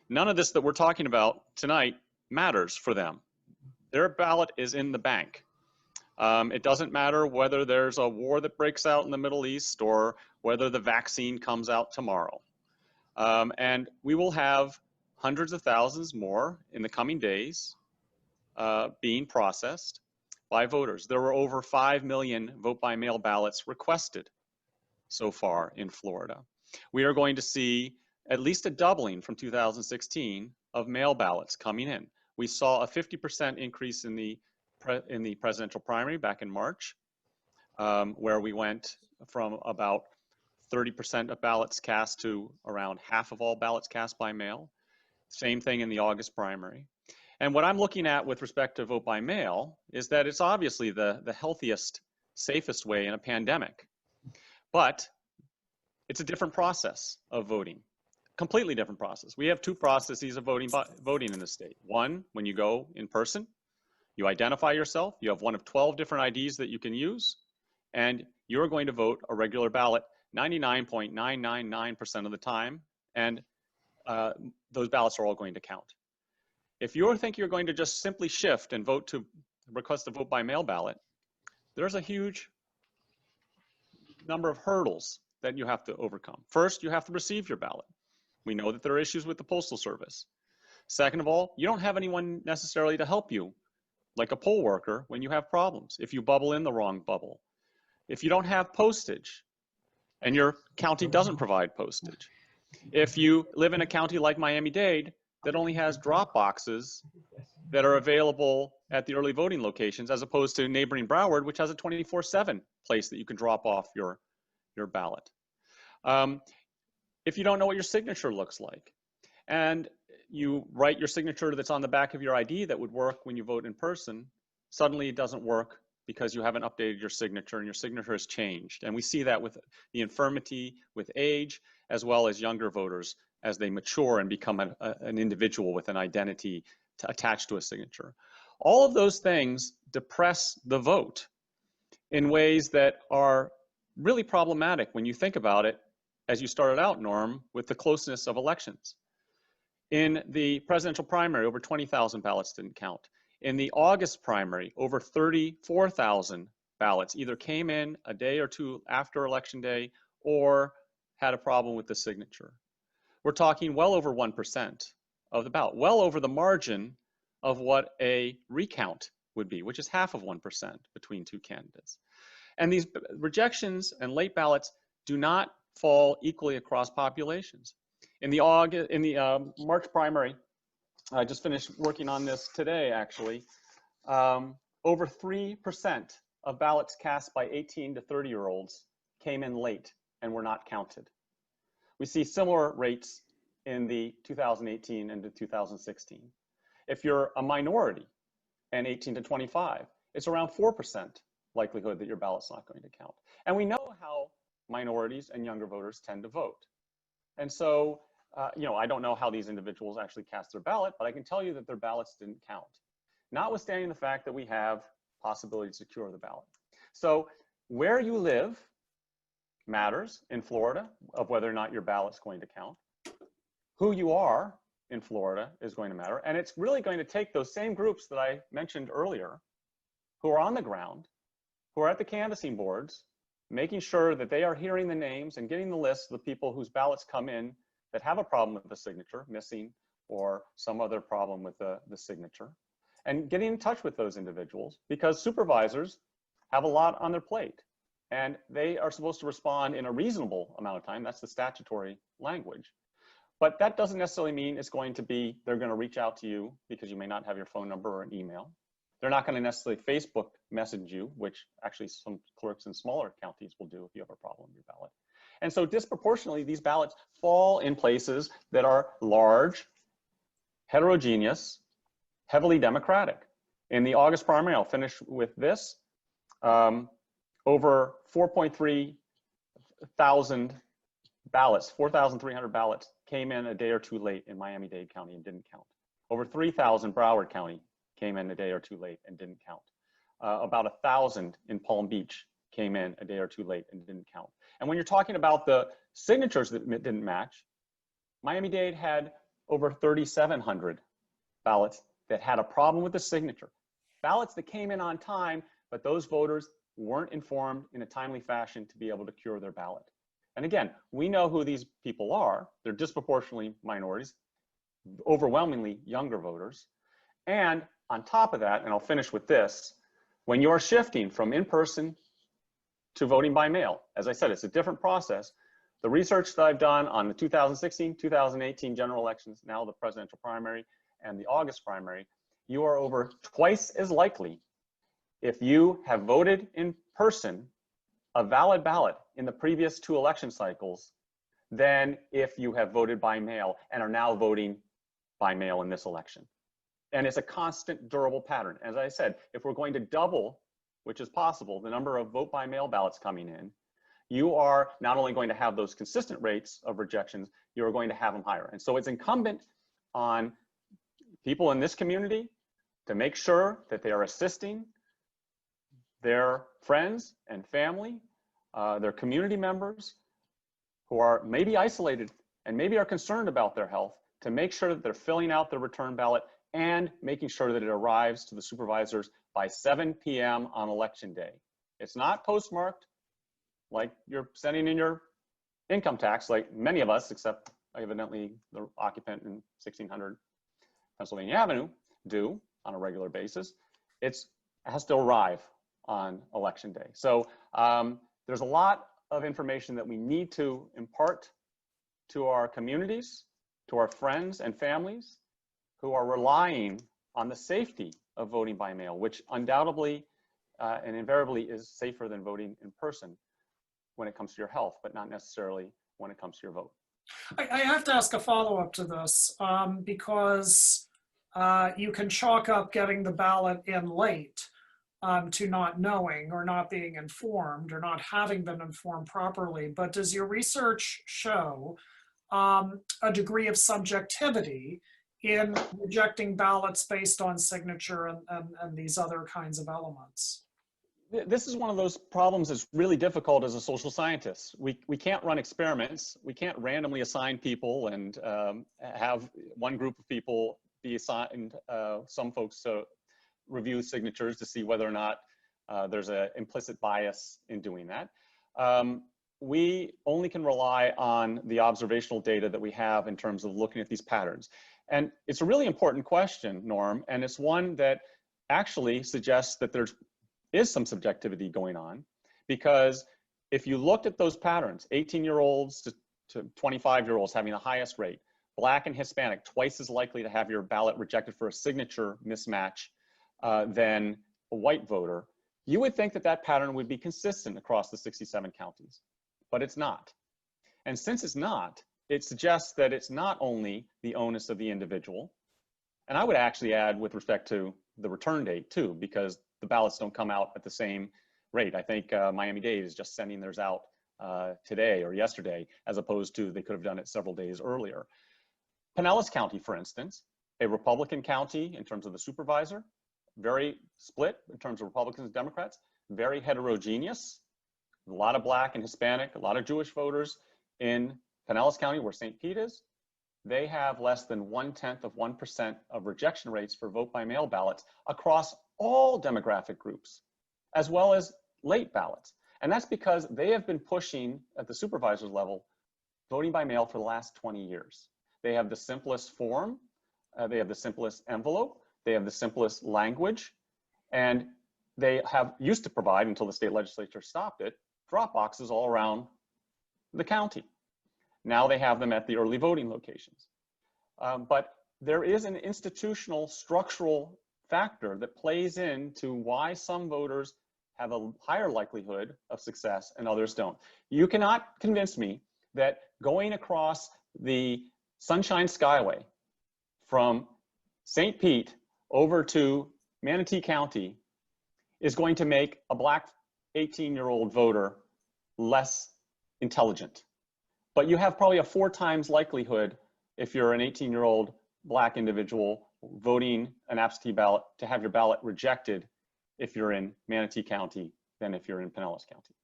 None of this that we're talking about tonight matters for them. Their ballot is in the bank. It doesn't matter whether there's a war that breaks out in the Middle East or whether the vaccine comes out tomorrow. And we will have hundreds of thousands more in the coming days being processed by voters. There were over 5 million vote-by-mail ballots requested so far in Florida. We are going to see at least a doubling from 2016 of mail ballots coming in. We saw a 50% increase in the presidential primary back in March, where we went from about 30% of ballots cast to around half of all ballots cast by mail. Same thing in the August primary. And what I'm looking at with respect to vote by mail is that it's obviously the healthiest, safest way in a pandemic. But it's a different process of voting, completely different process. We have two processes of voting in the state. One, when you go in person, you identify yourself, you have one of 12 different IDs that you can use, and you're going to vote a regular ballot 99.999% of the time, and those ballots are all going to count. If you think you're going to just simply shift and vote to request a vote by mail ballot, there's a huge number of hurdles that you have to overcome. First, you have to receive your ballot. We know that there are issues with the Postal Service. Second of all, you don't have anyone necessarily to help you, like a poll worker, when you have problems. If you bubble in the wrong bubble, if you don't have postage, and your county doesn't provide postage. If you live in a county like Miami-Dade that only has drop boxes that are available at the early voting locations, as opposed to neighboring Broward, which has a 24/7 place that you can drop off your ballot. If you don't know what your signature looks like, and you write your signature that's on the back of your ID that would work when you vote in person, suddenly it doesn't work because you haven't updated your signature and your signature has changed. And we see that with the infirmity, with age, as well as younger voters as they mature and become an individual with an identity attached to a signature. All of those things depress the vote in ways that are really problematic when you think about it, as you started out, Norm, with the closeness of elections. In the presidential primary, over 20,000 ballots didn't count. In the August primary, over 34,000 ballots either came in a day or two after Election Day or had a problem with the signature. We're talking well over 1% of the ballot, well over the margin of what a recount would be, which is half of 1% between two candidates. And these rejections and late ballots do not fall equally across populations. In the March primary, I just finished working on this today, actually. Over 3% of ballots cast by 18 to 30-year-olds came in late and were not counted. We see similar rates in the 2018 and the 2016. If you're a minority and 18 to 25, it's around 4% likelihood that your ballot's not going to count. And we know how minorities and younger voters tend to vote. And so, I don't know how these individuals actually cast their ballot, but I can tell you that their ballots didn't count, notwithstanding the fact that we have possibility to secure the ballot. So where you live matters in Florida of whether or not your ballot's going to count. Who you are in Florida is going to matter. And it's really going to take those same groups that I mentioned earlier, who are on the ground, who are at the canvassing boards, making sure that they are hearing the names and getting the list of the people whose ballots come in that have a problem with the signature, missing, or some other problem with the signature, and getting in touch with those individuals, because supervisors have a lot on their plate and they are supposed to respond in a reasonable amount of time. That's the statutory language. But that doesn't necessarily mean it's going to be, they're going to reach out to you because you may not have your phone number or an email. They're not going to necessarily Facebook message you, which actually some clerks in smaller counties will do if you have a problem with your ballot. And so disproportionately, these ballots fall in places that are large, heterogeneous, heavily Democratic. In the August primary, I'll finish with this, over 4.3 thousand ballots, 4,300 ballots came in a day or two late in Miami-Dade County and didn't count. Over 3,000 Broward County came in a day or two late and didn't count. About 1,000 in Palm Beach came in a day or two late and didn't count. And when you're talking about the signatures that didn't match, Miami-Dade had over 3,700 ballots that had a problem with the signature. Ballots that came in on time, but those voters weren't informed in a timely fashion to be able to cure their ballot. And again, we know who these people are. They're disproportionately minorities, overwhelmingly younger voters. And on top of that, and I'll finish with this, when you're shifting from in-person to voting by mail, as I said, it's a different process. the research that I've done on the 2016, 2018 general elections, now the presidential primary and the August primary, you are over twice as likely, if you have voted in person, a valid ballot in the previous 2 election cycles, than if you have voted by mail and are now voting by mail in this election. And it's a constant, durable pattern. As I said, if we're going to double, which is possible, the number of vote by mail ballots coming in, you are not only going to have those consistent rates of rejections, you're going to have them higher. And so it's incumbent on people in this community to make sure that they are assisting their friends and family, their community members who are maybe isolated and maybe are concerned about their health, to make sure that they're filling out their return ballot and making sure that it arrives to the supervisors by 7 p.m. on election day. It's not postmarked like you're sending in your income tax, like many of us, except evidently the occupant in 1600 Pennsylvania Avenue, do on a regular basis. It has to arrive on election day. So there's a lot of information that we need to impart to our communities, to our friends and families who are relying on the safety of voting by mail, which undoubtedly and invariably is safer than voting in person when it comes to your health, but not necessarily when it comes to your vote. I have to ask a follow-up to this because you can chalk up getting the ballot in late to not knowing or not being informed or not having been informed properly. But does your research show a degree of subjectivity in rejecting ballots based on signature and these other kinds of elements? This is one of those problems that's really difficult as a social scientist. We can't run experiments. We can't randomly assign people and have one group of people be assigned some folks to review signatures to see whether or not there's an implicit bias in doing that. We only can rely on the observational data that we have in terms of looking at these patterns. And it's a really important question, Norm, and it's one that actually suggests that there is some subjectivity going on, because if you looked at those patterns, 18-year-olds to 25-year-olds having the highest rate, Black and Hispanic twice as likely to have your ballot rejected for a signature mismatch than a white voter, you would think that that pattern would be consistent across the 67 counties, but it's not. And since it's not, it suggests that it's not only the onus of the individual, and I would actually add with respect to the return date too, because the ballots don't come out at the same rate. I think Miami-Dade is just sending theirs out today or yesterday, as opposed to they could have done it several days earlier. Pinellas County, for instance, a Republican county in terms of the supervisor, very split in terms of Republicans and Democrats, very heterogeneous, a lot of Black and Hispanic, a lot of Jewish voters in Pinellas County, where St. Pete is. They have less than 0.1% of rejection rates for vote by mail ballots across all demographic groups, as well as late ballots. And that's because they have been pushing at the supervisor's level voting by mail for the last 20 years. They have the simplest form, they have the simplest envelope, they have the simplest language, and they have used to provide, until the state legislature stopped it, drop boxes all around the county. Now they have them at the early voting locations. But there is an institutional structural factor that plays into why some voters have a higher likelihood of success and others don't. You cannot convince me that going across the Sunshine Skyway from St. Pete over to Manatee County is going to make a Black 18-year-old voter less intelligent. But you have probably a 4 times likelihood, if you're an 18-year-old Black individual voting an absentee ballot, to have your ballot rejected if you're in Manatee County than if you're in Pinellas County.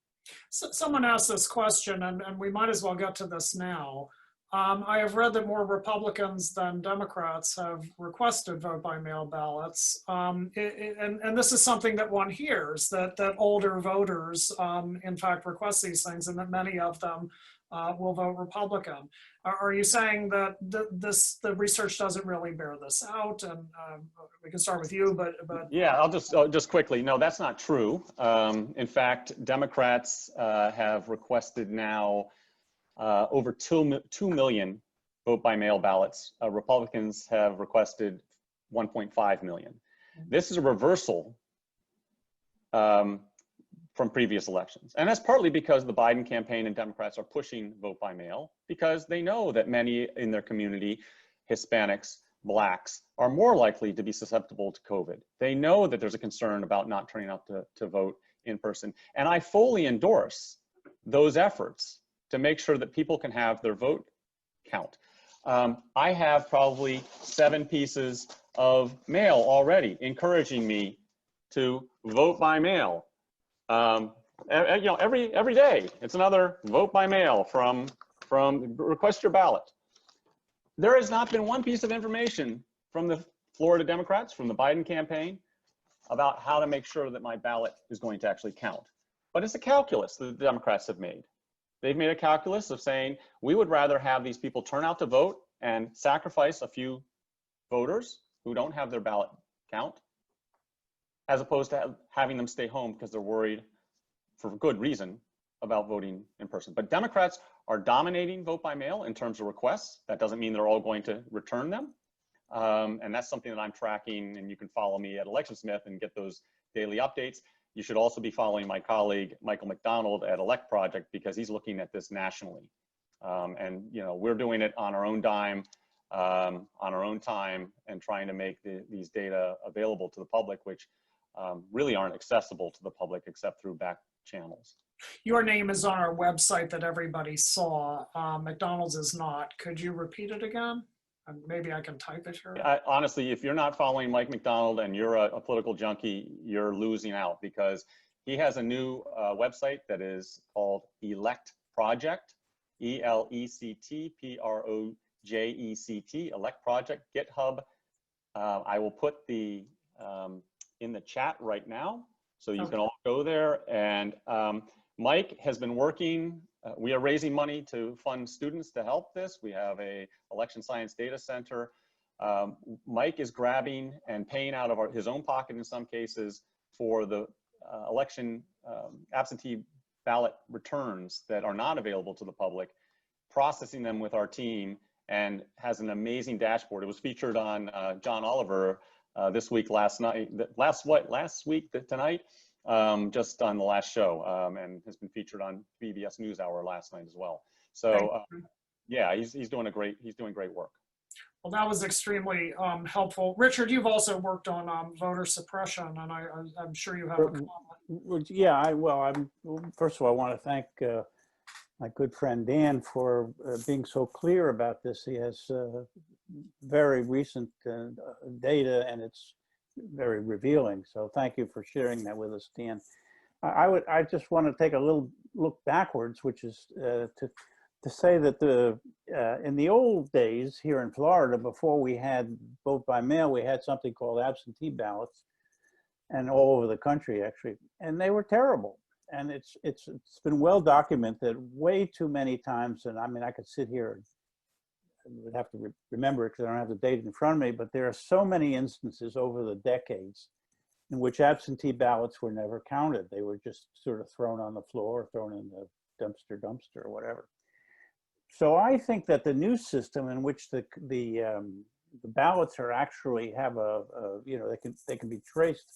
So someone asked this question, and we might as well get to this now. I have read that more Republicans than Democrats have requested vote by mail ballots. And this is something that one hears, that older voters in fact request these things, and that many of them will vote Republican. Are you saying that the research doesn't really bear this out? And we can start with you, but yeah, I'll just quickly. No, that's not true. In fact, Democrats have requested now over 2 million vote by mail ballots. Republicans have requested 1.5 million. This is a reversal from previous elections. And that's partly because the Biden campaign and Democrats are pushing vote by mail because they know that many in their community, Hispanics, Blacks, are more likely to be susceptible to COVID. They know that there's a concern about not turning out to vote in person. And I fully endorse those efforts to make sure that people can have their vote count. I have probably 7 pieces of mail already encouraging me to vote by mail. Every day it's another vote by mail from request your ballot. There has not been one piece of information from the Florida Democrats, from the Biden campaign, about how to make sure that my ballot is going to actually count. But it's a calculus that the Democrats have made. They've made a calculus of saying, we would rather have these people turn out to vote and sacrifice a few voters who don't have their ballot count, as opposed to having them stay home because they're worried, for good reason, about voting in person. But Democrats are dominating vote by mail in terms of requests. That doesn't mean they're all going to return them. And that's something that I'm tracking, and you can follow me at Electionsmith and get those daily updates. You should also be following my colleague, Michael McDonald at Elect Project, because he's looking at this nationally. And we're doing it on our own dime, on our own time, and trying to make these data available to the public, which really aren't accessible to the public except through back channels. Your name is on our website that everybody saw. McDonald's is not. Could you repeat it again? Maybe I can type it here. Honestly, if you're not following Mike McDonald and you're a political junkie, you're losing out, because he has a new website that is called Elect Project, ELECTPROJECT, Elect Project, GitHub. I will put the in the chat right now, so you can all go there. And Mike has been working. We are raising money to fund students to help this. We have a election science data center. Mike is grabbing and paying out of his own pocket in some cases for the election absentee ballot returns that are not available to the public, processing them with our team, and has an amazing dashboard. It was featured on John Oliver this week, tonight, just on the last show, and has been featured on PBS NewsHour last night as well. So yeah, he's doing great work. Well, that was extremely helpful. Richard, you've also worked on voter suppression, and I'm sure you have a comment. Yeah, first of all, I want to thank my good friend Dan for being so clear about this. He has very recent data, and it's very revealing. So thank you for sharing that with us, Dan. I just want to take a little look backwards, which is to say that in the old days here in Florida, before we had vote by mail, we had something called absentee ballots, and all over the country actually, and they were terrible. And it's been well documented way too many times. And I mean, I could sit here and would have to remember it because I don't have the data in front of me, but there are so many instances over the decades in which absentee ballots were never counted. They were just sort of thrown on the floor, thrown in the dumpster or whatever. So I think that the new system in which the ballots are actually have they can be traced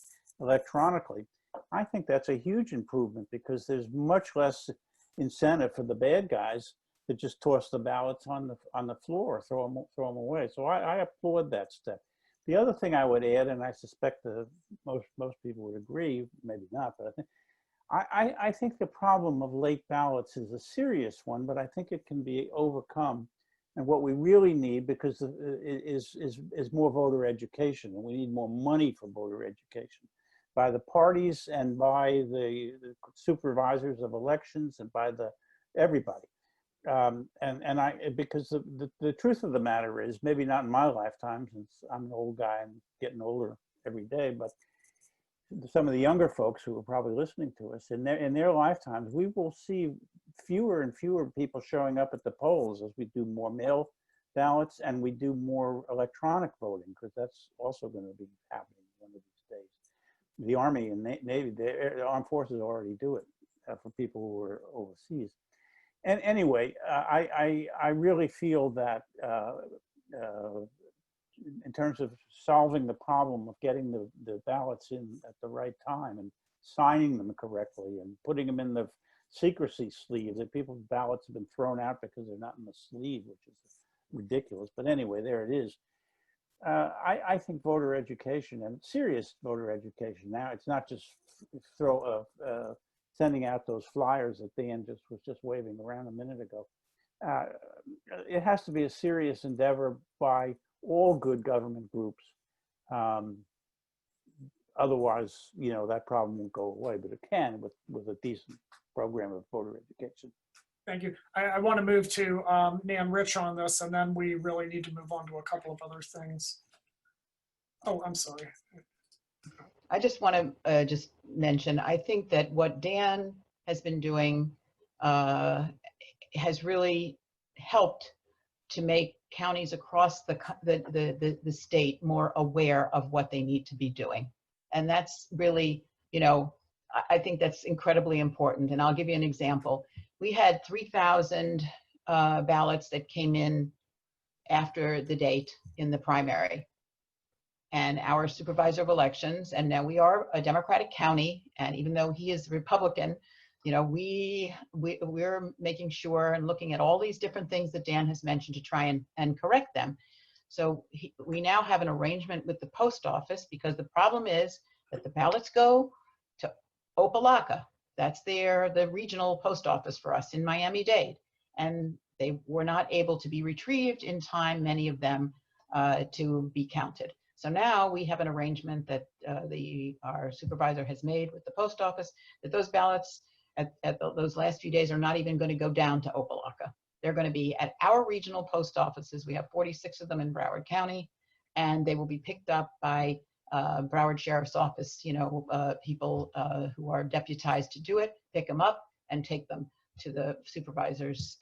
electronically, I think that's a huge improvement, because there's much less incentive for the bad guys to just toss the ballots on the floor, throw them away. So I applaud that step. The other thing I would add, and I suspect most people would agree, maybe not, but I think the problem of late ballots is a serious one, but I think it can be overcome. And what we really need, because is more voter education, and we need more money for voter education, by the parties and by the supervisors of elections and by everybody. Because the truth of the matter is, maybe not in my lifetime, since I'm an old guy and getting older every day, but some of the younger folks who are probably listening to us, in their lifetimes, we will see fewer and fewer people showing up at the polls as we do more mail ballots and we do more electronic voting, because that's also going to be happening one of these days. The Army and Navy, the armed forces already do it for people who are overseas. And anyway, I really feel that in terms of solving the problem of getting the ballots in at the right time and signing them correctly and putting them in the secrecy sleeve, that people's ballots have been thrown out because they're not in the sleeve, which is ridiculous. But anyway, there it is. I think voter education, and serious voter education now, it's not just sending out those flyers that Dan was just waving around a minute ago. It has to be a serious endeavor by all good government groups. Otherwise, you know, that problem won't go away, but it can with a decent program of voter education. Thank you. I want to move to Nan Rich on this, and then we really need to move on to a couple of other things. Oh, I'm sorry. I just want to just mention, I think that what Dan has been doing has really helped to make counties across the state more aware of what they need to be doing. And that's really, you know, I think that's incredibly important. And I'll give you an example. We had 3,000 ballots that came in after the date in the primary. And our supervisor of elections, and now we are a Democratic county, and even though he is Republican, you know, we're making sure and looking at all these different things that Dan has mentioned to try and correct them. So we now have an arrangement with the post office, because the problem is that the ballots go to Opelika. That's the regional post office for us in Miami-Dade. And they were not able to be retrieved in time, many of them, to be counted. So now we have an arrangement that our supervisor has made with the post office, that those ballots those last few days are not even going to go down to Opelika. They're going to be at our regional post offices. We have 46 of them in Broward County, and they will be picked up by Broward Sheriff's Office, you know, people who are deputized to do it, pick them up and take them to the supervisor's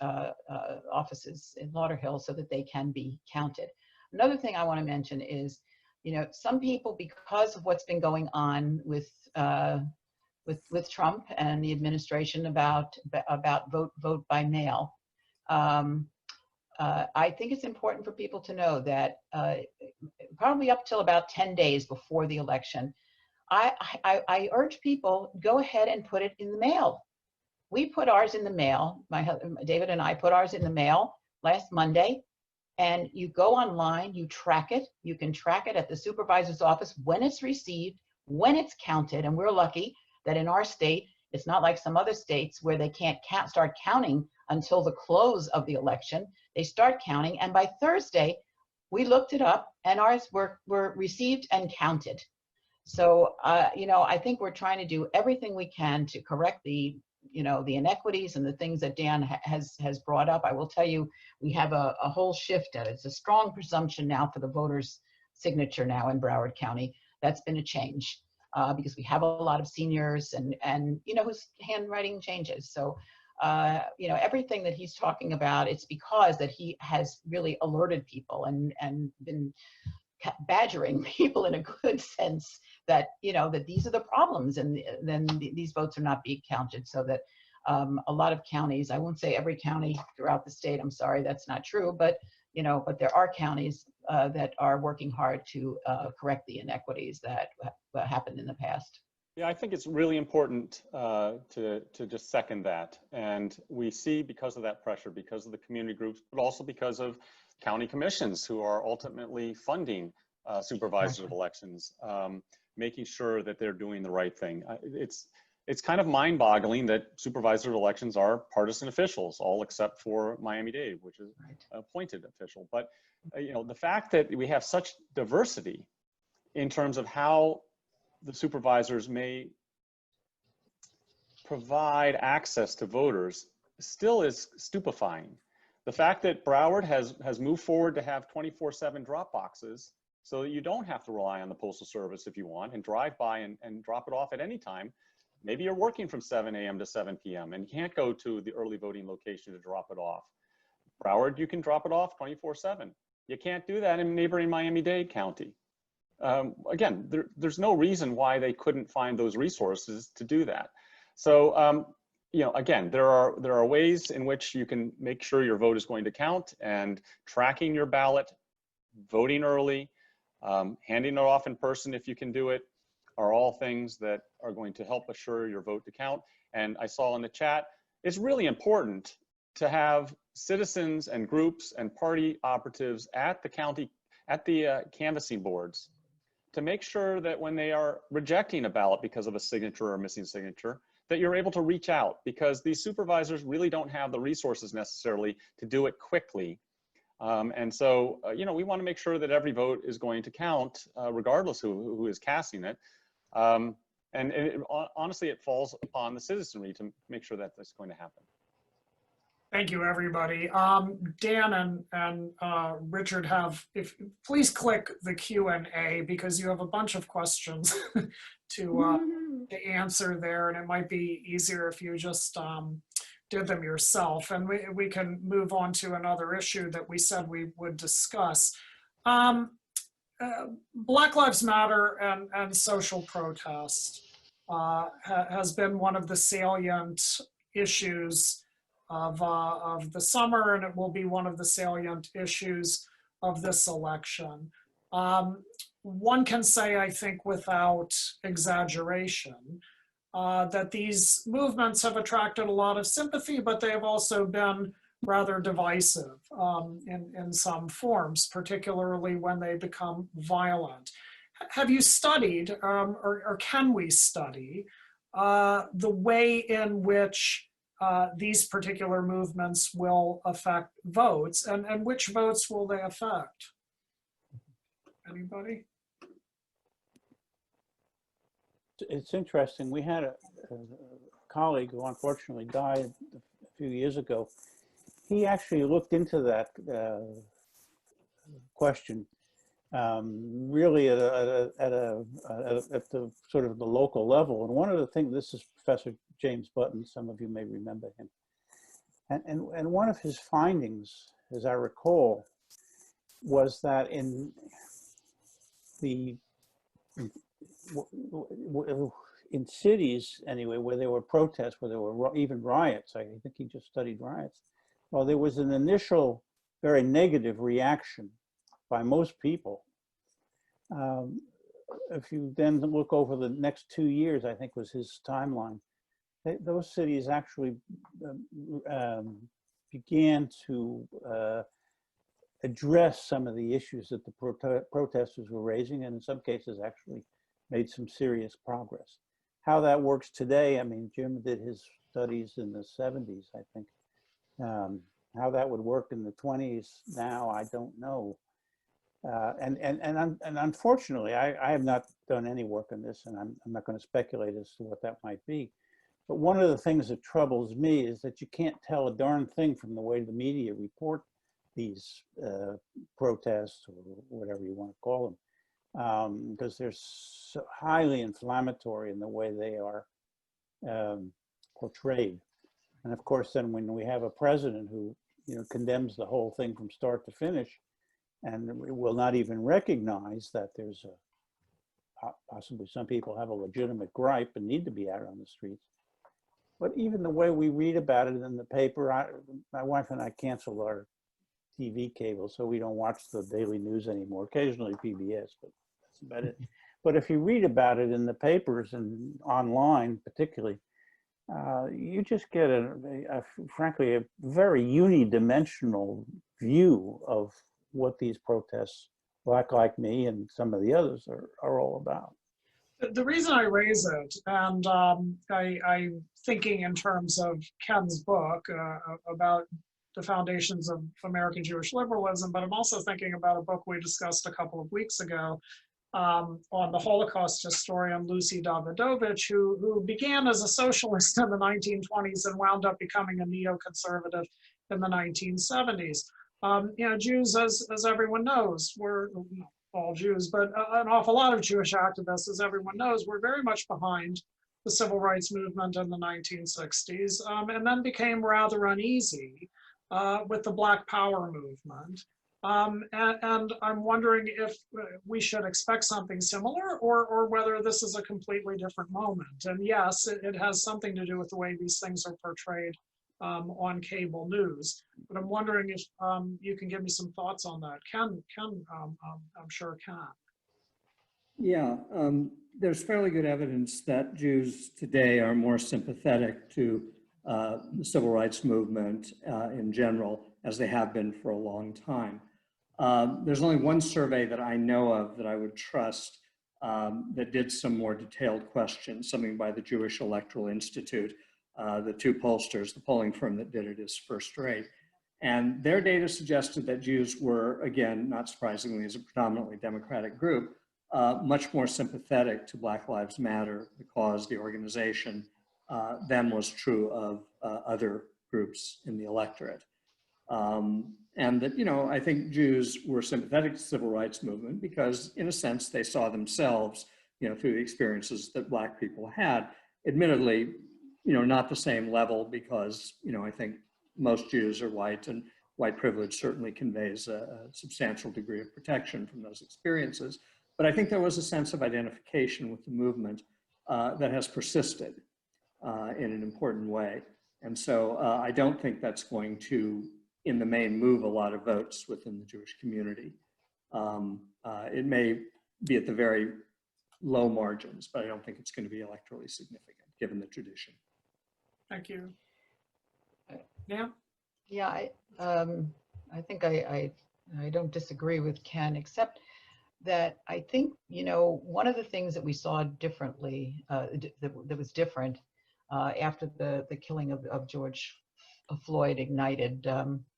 offices in Lauderhill so that they can be counted. Another thing I want to mention is, you know, some people, because of what's been going on with Trump and the administration about vote by mail, I think it's important for people to know that probably up till about 10 days before the election, I urge people, go ahead and put it in the mail. We put ours in the mail. My husband, David, and I put ours in the mail last Monday. And you go online, you track it. You can track it at the supervisor's office when it's received, when it's counted. And we're lucky that in our state, it's not like some other states where they can't start counting until the close of the election. They start counting, and by Thursday, we looked it up, and ours were received and counted. So, you know, I think we're trying to do everything we can to correct the inequities and the things that Dan has brought up. I will tell you, we have a whole shift. It's a strong presumption now for the voter's signature now in Broward County. That's been a change because we have a lot of seniors and you know, whose handwriting changes. So, you know, everything that he's talking about, it's because that he has really alerted people and been badgering people in a good sense that, you know, that these are the problems, and then these votes are not being counted. So that a lot of counties, I won't say every county throughout the state, I'm sorry, that's not true, but, you know, but there are counties that are working hard to correct the inequities that happened in the past. Yeah, I think it's really important to just second that. And we see, because of that pressure, because of the community groups, but also because of county commissions who are ultimately funding supervisors of elections, making sure that they're doing the right thing. It's kind of mind-boggling that supervisors of elections are partisan officials, all except for Miami-Dade, which is an appointed official. But you know, the fact that we have such diversity in terms of how the supervisors may provide access to voters still is stupefying. The fact that Broward has moved forward to have 24/7 drop boxes so that you don't have to rely on the Postal Service if you want, and drive by and drop it off at any time. Maybe you're working from 7 a.m. to 7 p.m. and you can't go to the early voting location to drop it off. Broward, you can drop it off 24/7. You can't do that in neighboring Miami-Dade County. Again, there's no reason why they couldn't find those resources to do that. So, again, there are ways in which you can make sure your vote is going to count, and tracking your ballot, voting early, handing it off in person if you can do it, are all things that are going to help assure your vote to count. And I saw in the chat, it's really important to have citizens and groups and party operatives at the county, at the canvassing boards, to make sure that when they are rejecting a ballot because of a signature or a missing signature, that you're able to reach out, because these supervisors really don't have the resources necessarily to do it quickly. And so, we want to make sure that every vote is going to count, regardless who is casting it. Honestly, it falls upon the citizenry to make sure that that's going to happen. Thank you, everybody. Dan and Richard please click the Q&A, because you have a bunch of questions to answer there, and it might be easier if you just did them yourself, and we can move on to another issue that we said we would discuss. Black Lives Matter and social protest has been one of the salient issues of the summer, and it will be one of the salient issues of this election. One can say, I think without exaggeration, that these movements have attracted a lot of sympathy, but they have also been rather divisive in some forms, particularly when they become violent. Have you studied, or can we study, the way in which these particular movements will affect votes, and which votes will they affect? Anybody? It's interesting. We had a colleague who unfortunately died a few years ago. He actually looked into that question, really at the sort of the local level. And one of the things, this is Professor James Button, some of you may remember him. And one of his findings, as I recall, was that in cities anyway, where there were protests, where there were even riots, I think he just studied riots, well, there was an initial very negative reaction by most people. If you then look over the next 2 years, I think was his timeline, those cities actually began to address some of the issues that the protesters were raising, and in some cases actually made some serious progress. How that works today, I mean, Jim did his studies in the 70s, I think. How that would work in the 20s now, I don't know. And unfortunately, I have not done any work on this, and I'm not going to speculate as to what that might be. But one of the things that troubles me is that you can't tell a darn thing from the way the media report these protests, or whatever you want to call them, because they're so highly inflammatory in the way they are portrayed. And of course, then when we have a president who condemns the whole thing from start to finish, and will not even recognize that there's possibly some people have a legitimate gripe and need to be out on the streets. But even the way we read about it in the paper, my wife and I canceled our TV cable, so we don't watch the daily news anymore. Occasionally PBS, but that's about it. But if you read about it in the papers and online, particularly, you just get frankly, a very unidimensional view of what these protests, Black Like Me and some of the others, are all about. The reason I raise it, and I'm thinking in terms of Ken's book about the foundations of American Jewish liberalism, but I'm also thinking about a book we discussed a couple of weeks ago on the Holocaust historian Lucy Davidovich, who began as a socialist in the 1920s and wound up becoming a neoconservative in the 1970s. Jews, as everyone knows, we're not all Jews, but an awful lot of Jewish activists, as everyone knows, were very much behind the civil rights movement in the 1960s, and then became rather uneasy with the Black Power movement. And I'm wondering if we should expect something similar or whether this is a completely different moment. And yes, it has something to do with the way these things are portrayed on cable news. But I'm wondering if you can give me some thoughts on that. Ken, I'm sure can. Yeah, there's fairly good evidence that Jews today are more sympathetic to the civil rights movement in general, as they have been for a long time. There's only one survey that I know of that I would trust that did some more detailed questions, something by the Jewish Electoral Institute. The two pollsters, the polling firm that did it is First Rate. And their data suggested that Jews were, again, not surprisingly, as a predominantly Democratic group, much more sympathetic to Black Lives Matter, the cause, the organization, than was true of other groups in the electorate. And that, you know, I think Jews were sympathetic to the civil rights movement because, in a sense, they saw themselves, you know, through the experiences that Black people had. Admittedly, you know, not the same level because, you know, I think most Jews are white, and white privilege certainly conveys a substantial degree of protection from those experiences. But I think there was a sense of identification with the movement that has persisted in an important way. And so I don't think that's going to, in the main, move a lot of votes within the Jewish community. It may be at the very low margins, but I don't think it's going to be electorally significant given the tradition. Thank you. Yeah. Yeah, I think I don't disagree with Ken, except that I think, you know, one of the things that we saw differently, that was different after the killing of George Floyd ignited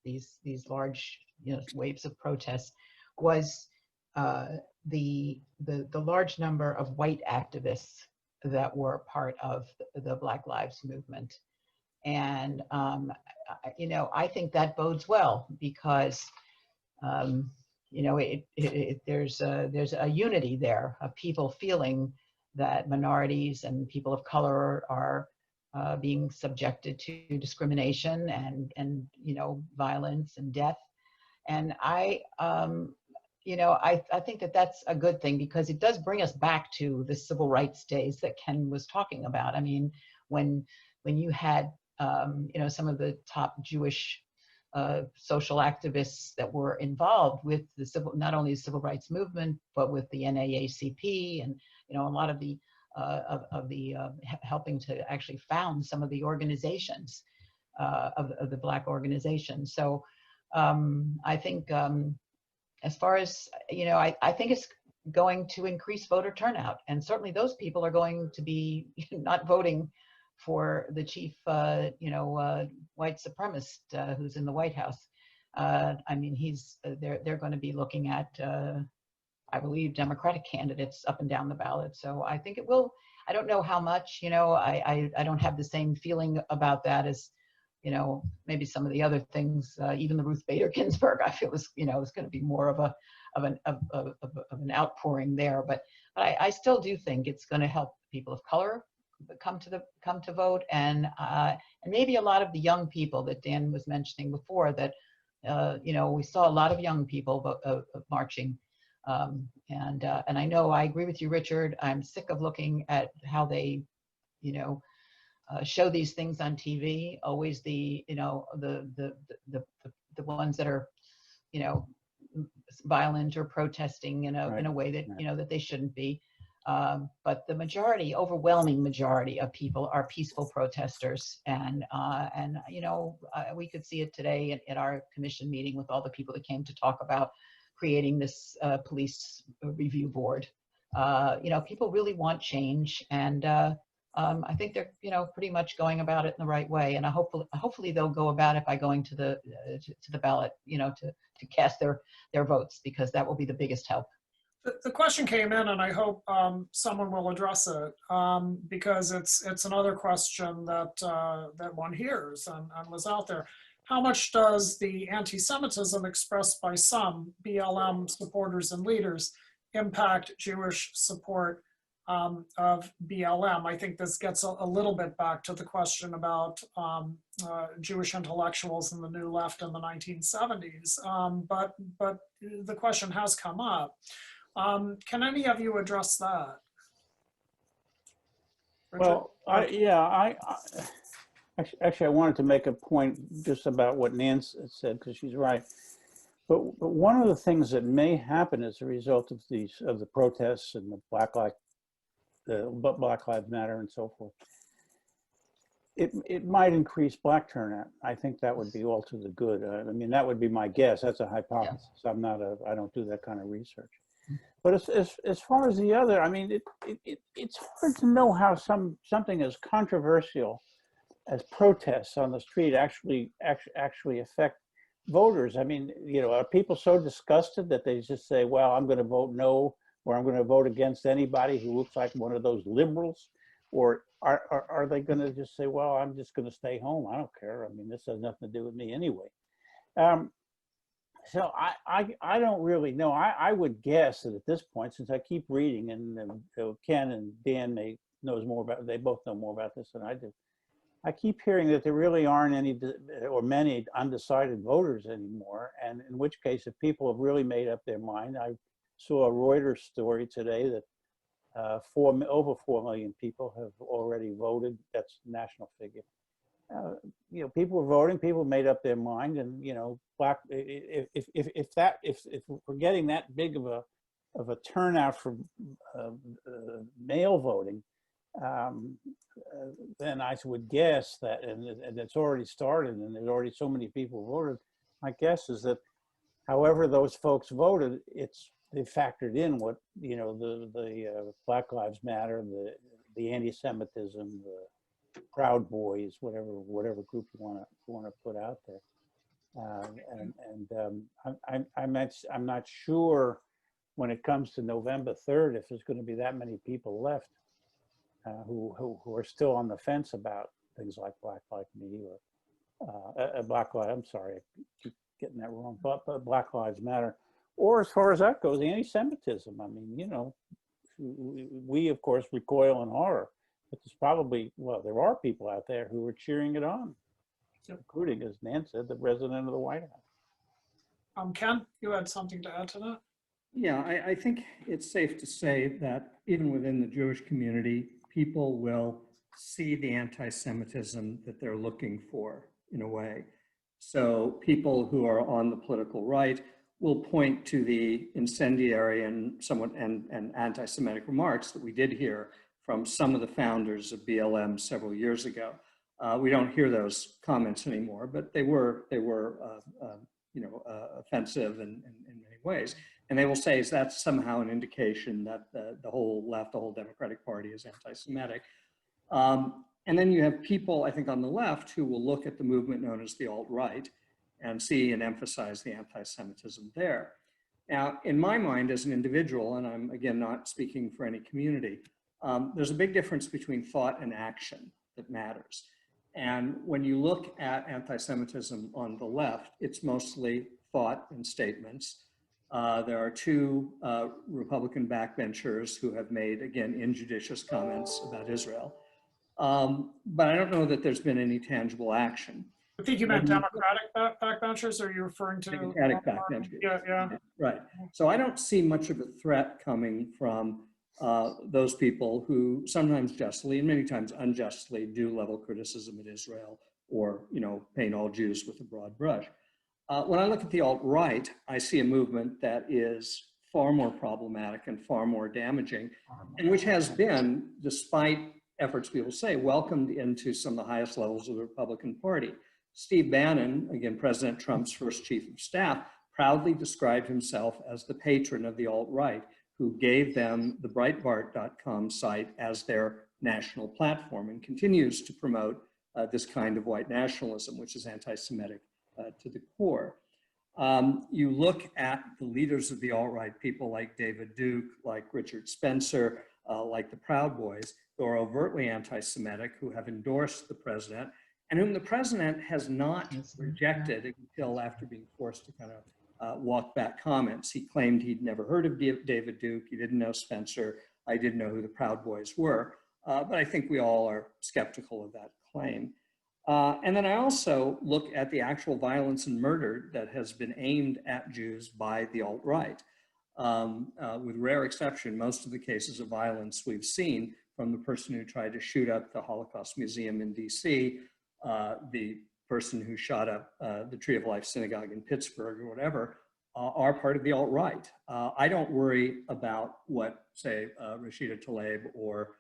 these large, you know, waves of protests, was the large number of white activists that were part of the Black Lives Movement. And, you know, I think that bodes well because, you know, there's a unity there of people feeling that minorities and people of color are being subjected to discrimination and you know, violence and death. And you know, I think that that's a good thing because it does bring us back to the civil rights days that Ken was talking about. I mean, when you had, you know, some of the top Jewish social activists that were involved with the not only the civil rights movement, but with the NAACP and, you know, a lot of the helping to actually found some of the organizations of the Black organizations. So I think as far as, you know, I think it's going to increase voter turnout, and certainly those people are going to be not voting for the chief, you know, white supremacist who's in the White House. I mean, they're going to be looking at, I believe, Democratic candidates up and down the ballot. So I think it will. I don't know how much. You know, I don't have the same feeling about that as, you know, maybe some of the other things. Even the Ruth Bader Ginsburg, I feel is, you know, is going to be more of an outpouring there. But I still do think it's going to help people of color come to vote, and maybe a lot of the young people that Dan was mentioning before. That you know, we saw a lot of young people marching, and I know I agree with you, Richard. I'm sick of looking at how they, you know, show these things on TV. Always the, you know, the ones that are, you know, violent or protesting in a way that, you know, that they shouldn't be. But the majority, overwhelming majority of people are peaceful protesters, and you know, we could see it today at our commission meeting with all the people that came to talk about creating this police review board. You know, people really want change, and I think they're, you know, pretty much going about it in the right way, and hopefully they'll go about it by going to the ballot, you know, to cast their votes, because that will be the biggest help. The question came in, and I hope someone will address it, because it's another question that one hears and was out there. How much does the anti-Semitism expressed by some BLM supporters and leaders impact Jewish support of BLM. I think this gets a little bit back to the question about Jewish intellectuals in the New Left in the 1970s, but the question has come up. Can any of you address that? Richard? Well, actually, I wanted to make a point just about what Nancy said, because she's right. But one of the things that may happen as a result of the protests and the Black Lives Matter and so forth, it might increase Black turnout. I think that would be all to the good. I mean, that would be my guess. That's a hypothesis. Yeah. I don't do that kind of research. But as far as the other, I mean, it's hard to know how something as controversial as protests on the street actually affect voters. I mean, you know, are people so disgusted that they just say, well, I'm going to vote no, or I'm going to vote against anybody who looks like one of those liberals? Or are they going to just say, well, I'm just going to stay home, I don't care, I mean, this has nothing to do with me anyway? So I don't really know. I would guess that at this point, since I keep reading, and Ken and Dan knows more about, they both know more about this than I do. I keep hearing that there really aren't any or many undecided voters anymore, and in which case, if people have really made up their mind, I saw a Reuters story today that over 4 million people have already voted. That's a national figure. You know, people were voting, people made up their mind, and you know, if we're getting that big of a turnout for mail voting, then I would guess that, and it's already started, and there's already so many people voted. My guess is that, however those folks voted, they factored in what, you know, the Black Lives Matter, the anti-Semitism, the Proud Boys, whatever group you want to put out there, I'm not sure when it comes to November 3rd if there's going to be that many people left who are still on the fence about things like Black Like Me or I'm sorry, I keep getting that wrong, but Black Lives Matter, or as far as that goes, anti-Semitism. I mean, you know, we of course recoil in horror. But there's probably, well, there are people out there who are cheering it on, including, as Nan said, the president of the White House. Ken, you had something to add to that? Yeah, I think it's safe to say that even within the Jewish community, people will see the anti-Semitism that they're looking for, in a way. So people who are on the political right will point to the incendiary and somewhat and anti-Semitic remarks that we did hear from some of the founders of BLM several years ago. We don't hear those comments anymore, but they were you know, offensive in many ways. And they will say, is that somehow an indication that the whole left, the whole Democratic Party is anti-Semitic? And then you have people, I think, on the left who will look at the movement known as the alt-right and see and emphasize the anti-Semitism there. Now, in my mind as an individual, and I'm again not speaking for any community, there's a big difference between thought and action that matters. And when you look at anti-Semitism on the left, it's mostly thought and statements. There are two Republican backbenchers who have made, again, injudicious comments about Israel. But I don't know that there's been any tangible action. I think you meant Democratic backbenchers, or are you referring to? Democratic backbenchers. Yeah. Right. So I don't see much of a threat coming from those people who sometimes justly and many times unjustly do level criticism at Israel, or, you know, paint all Jews with a broad brush. When I look at the alt-right, I see a movement that is far more problematic and far more damaging, and which has been, despite efforts people say, welcomed into some of the highest levels of the Republican Party. Steve Bannon, again, President Trump's first chief of staff, proudly described himself as the patron of the alt-right, who gave them the Breitbart.com site as their national platform, and continues to promote this kind of white nationalism, which is anti-Semitic to the core. You look at the leaders of the alt-right, people like David Duke, like Richard Spencer, like the Proud Boys, who are overtly anti-Semitic, who have endorsed the president, and whom the president has not rejected until after being forced to kind of walk back comments. He claimed he'd never heard of David Duke, he didn't know Spencer, I did know who the Proud Boys were, but I think we all are skeptical of that claim. And then I also look at the actual violence and murder that has been aimed at Jews by the alt-right. With rare exception, most of the cases of violence we've seen, from the person who tried to shoot up the Holocaust Museum in DC, the person who shot up the Tree of Life Synagogue in Pittsburgh or whatever, are part of the alt-right. I don't worry about what, say, Rashida Tlaib or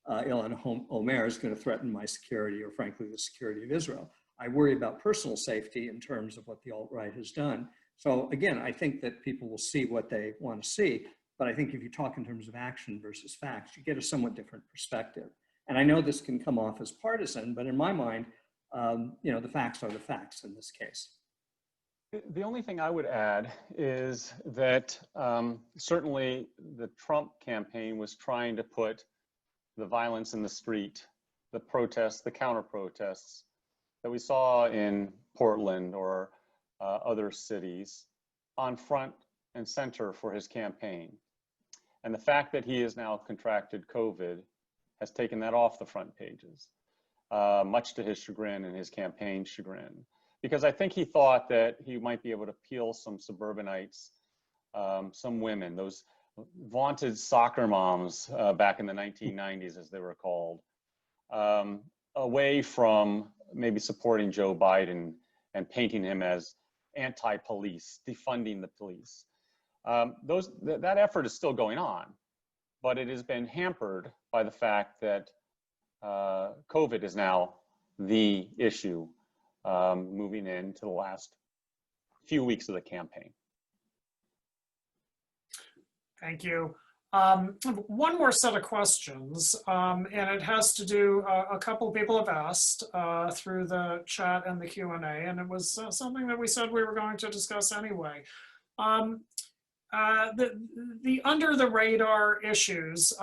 Ilhan Omar is going to threaten my security or, frankly, the security of Israel. I worry about personal safety in terms of what the alt-right has done. So again, I think that people will see what they want to see. But I think if you talk in terms of action versus facts, you get a somewhat different perspective. And I know this can come off as partisan, but in my mind, the facts are the facts in this case. The only thing I would add is that certainly the Trump campaign was trying to put the violence in the street, the protests, the counter-protests that we saw in Portland or other cities on front and center for his campaign. And the fact that he has now contracted COVID has taken that off the front pages, much to his chagrin and his campaign's chagrin. Because I think he thought that he might be able to peel some suburbanites, some women, those vaunted soccer moms back in the 1990s, as they were called, away from maybe supporting Joe Biden and painting him as anti-police, defunding the police. That effort is still going on, but it has been hampered by the fact that COVID is now the issue moving into the last few weeks of the campaign. Thank you. One more set of questions, and it has to do, a couple of people have asked through the chat and the Q&A, and it was something that we said we were going to discuss anyway. The under the radar issues,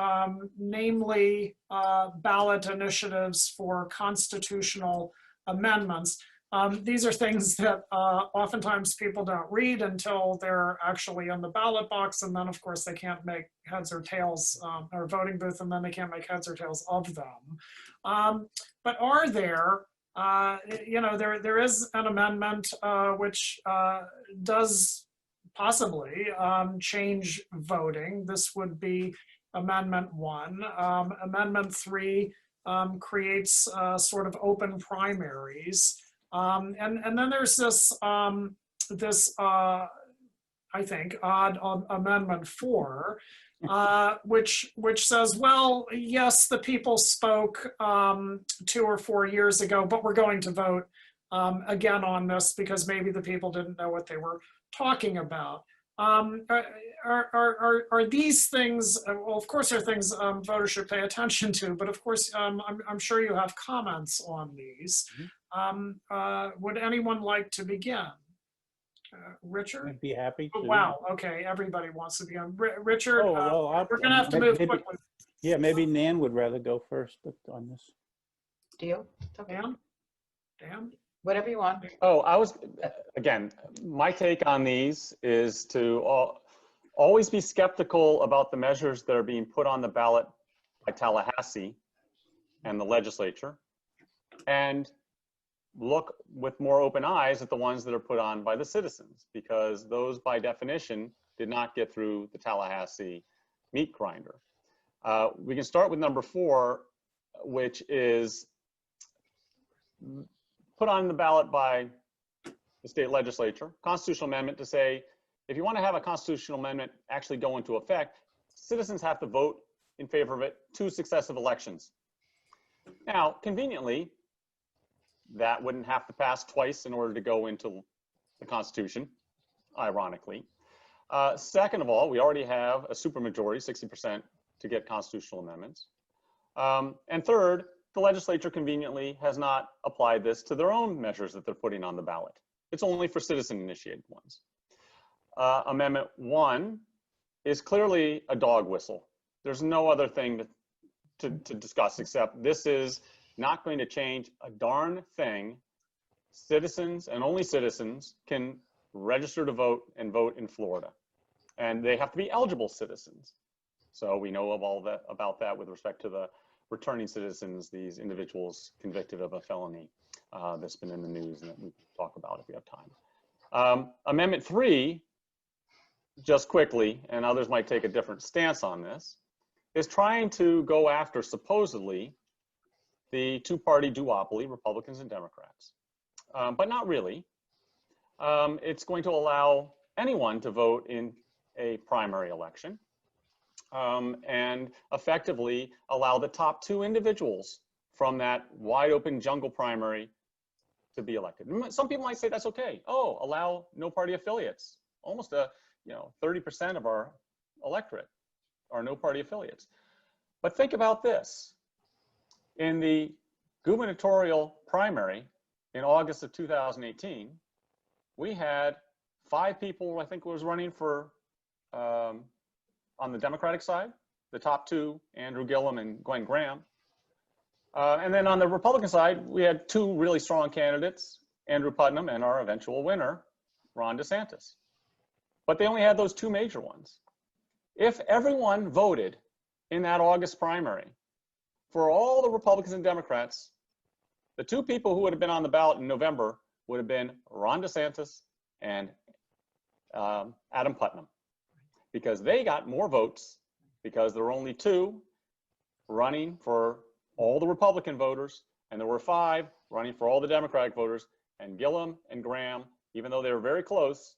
namely ballot initiatives for constitutional amendments. These are things that oftentimes people don't read until they're actually in the ballot box, and then of course they can't make heads or tails, or voting booth, and then they can't make heads or tails of them. But are there, there is an amendment which does possibly change voting. This would be Amendment 1. Amendment 3 creates sort of open primaries. And then there's this, I think, odd Amendment 4, which says, well, yes, the people spoke 2 or 4 years ago, but we're going to vote again on this because maybe the people didn't know what they were talking about. Are these things, well, of course, are things voters should pay attention to, but of course, I'm sure you have comments on these. Would anyone like to begin? Richard? I'd be happy to. Oh, wow, okay, everybody wants to begin. Richard, well, we're gonna have to move maybe, quickly. Yeah, maybe Nan would rather go first on this. Deal? Okay. Dan? Whatever you want. Oh, again, my take on these is to always be skeptical about the measures that are being put on the ballot by Tallahassee and the legislature, and look with more open eyes at the ones that are put on by the citizens, because those by definition did not get through the Tallahassee meat grinder. We can start with number 4, which is put on the ballot by the state legislature, constitutional amendment to say, if you want to have a constitutional amendment actually go into effect, citizens have to vote in favor of it 2 successive elections. Now, conveniently, that wouldn't have to pass twice in order to go into the Constitution, ironically. Second of all, we already have a supermajority, 60%, to get constitutional amendments. And third, the legislature conveniently has not applied this to their own measures that they're putting on the ballot. It's only for citizen-initiated ones. Amendment 1 is clearly a dog whistle. There's no other thing to discuss except this is not going to change a darn thing. Citizens and only citizens can register to vote and vote in Florida. And they have to be eligible citizens. So we know of all that about that with respect to the returning citizens, these individuals convicted of a felony that's been in the news and that we talk about if we have time. Amendment 3, just quickly, and others might take a different stance on this, is trying to go after supposedly the two-party duopoly, Republicans and Democrats, but not really. It's going to allow anyone to vote in a primary election and effectively allow the top 2 individuals from that wide open jungle primary to be elected. Some people might say that's okay. Oh, allow no party affiliates. Almost 30% of our electorate are no party affiliates. But think about this. In the gubernatorial primary in August of 2018, we had 5 people, I think, was running for on the Democratic side, the top 2, Andrew Gillum and Gwen Graham. And then on the Republican side, we had 2 really strong candidates, Andrew Putnam and our eventual winner, Ron DeSantis. But they only had those 2 major ones. If everyone voted in that August primary for all the Republicans and Democrats, the 2 people who would have been on the ballot in November would have been Ron DeSantis and Adam Putnam, because they got more votes because there were only 2 running for all the Republican voters, and there were 5 running for all the Democratic voters, and Gillum and Graham, even though they were very close,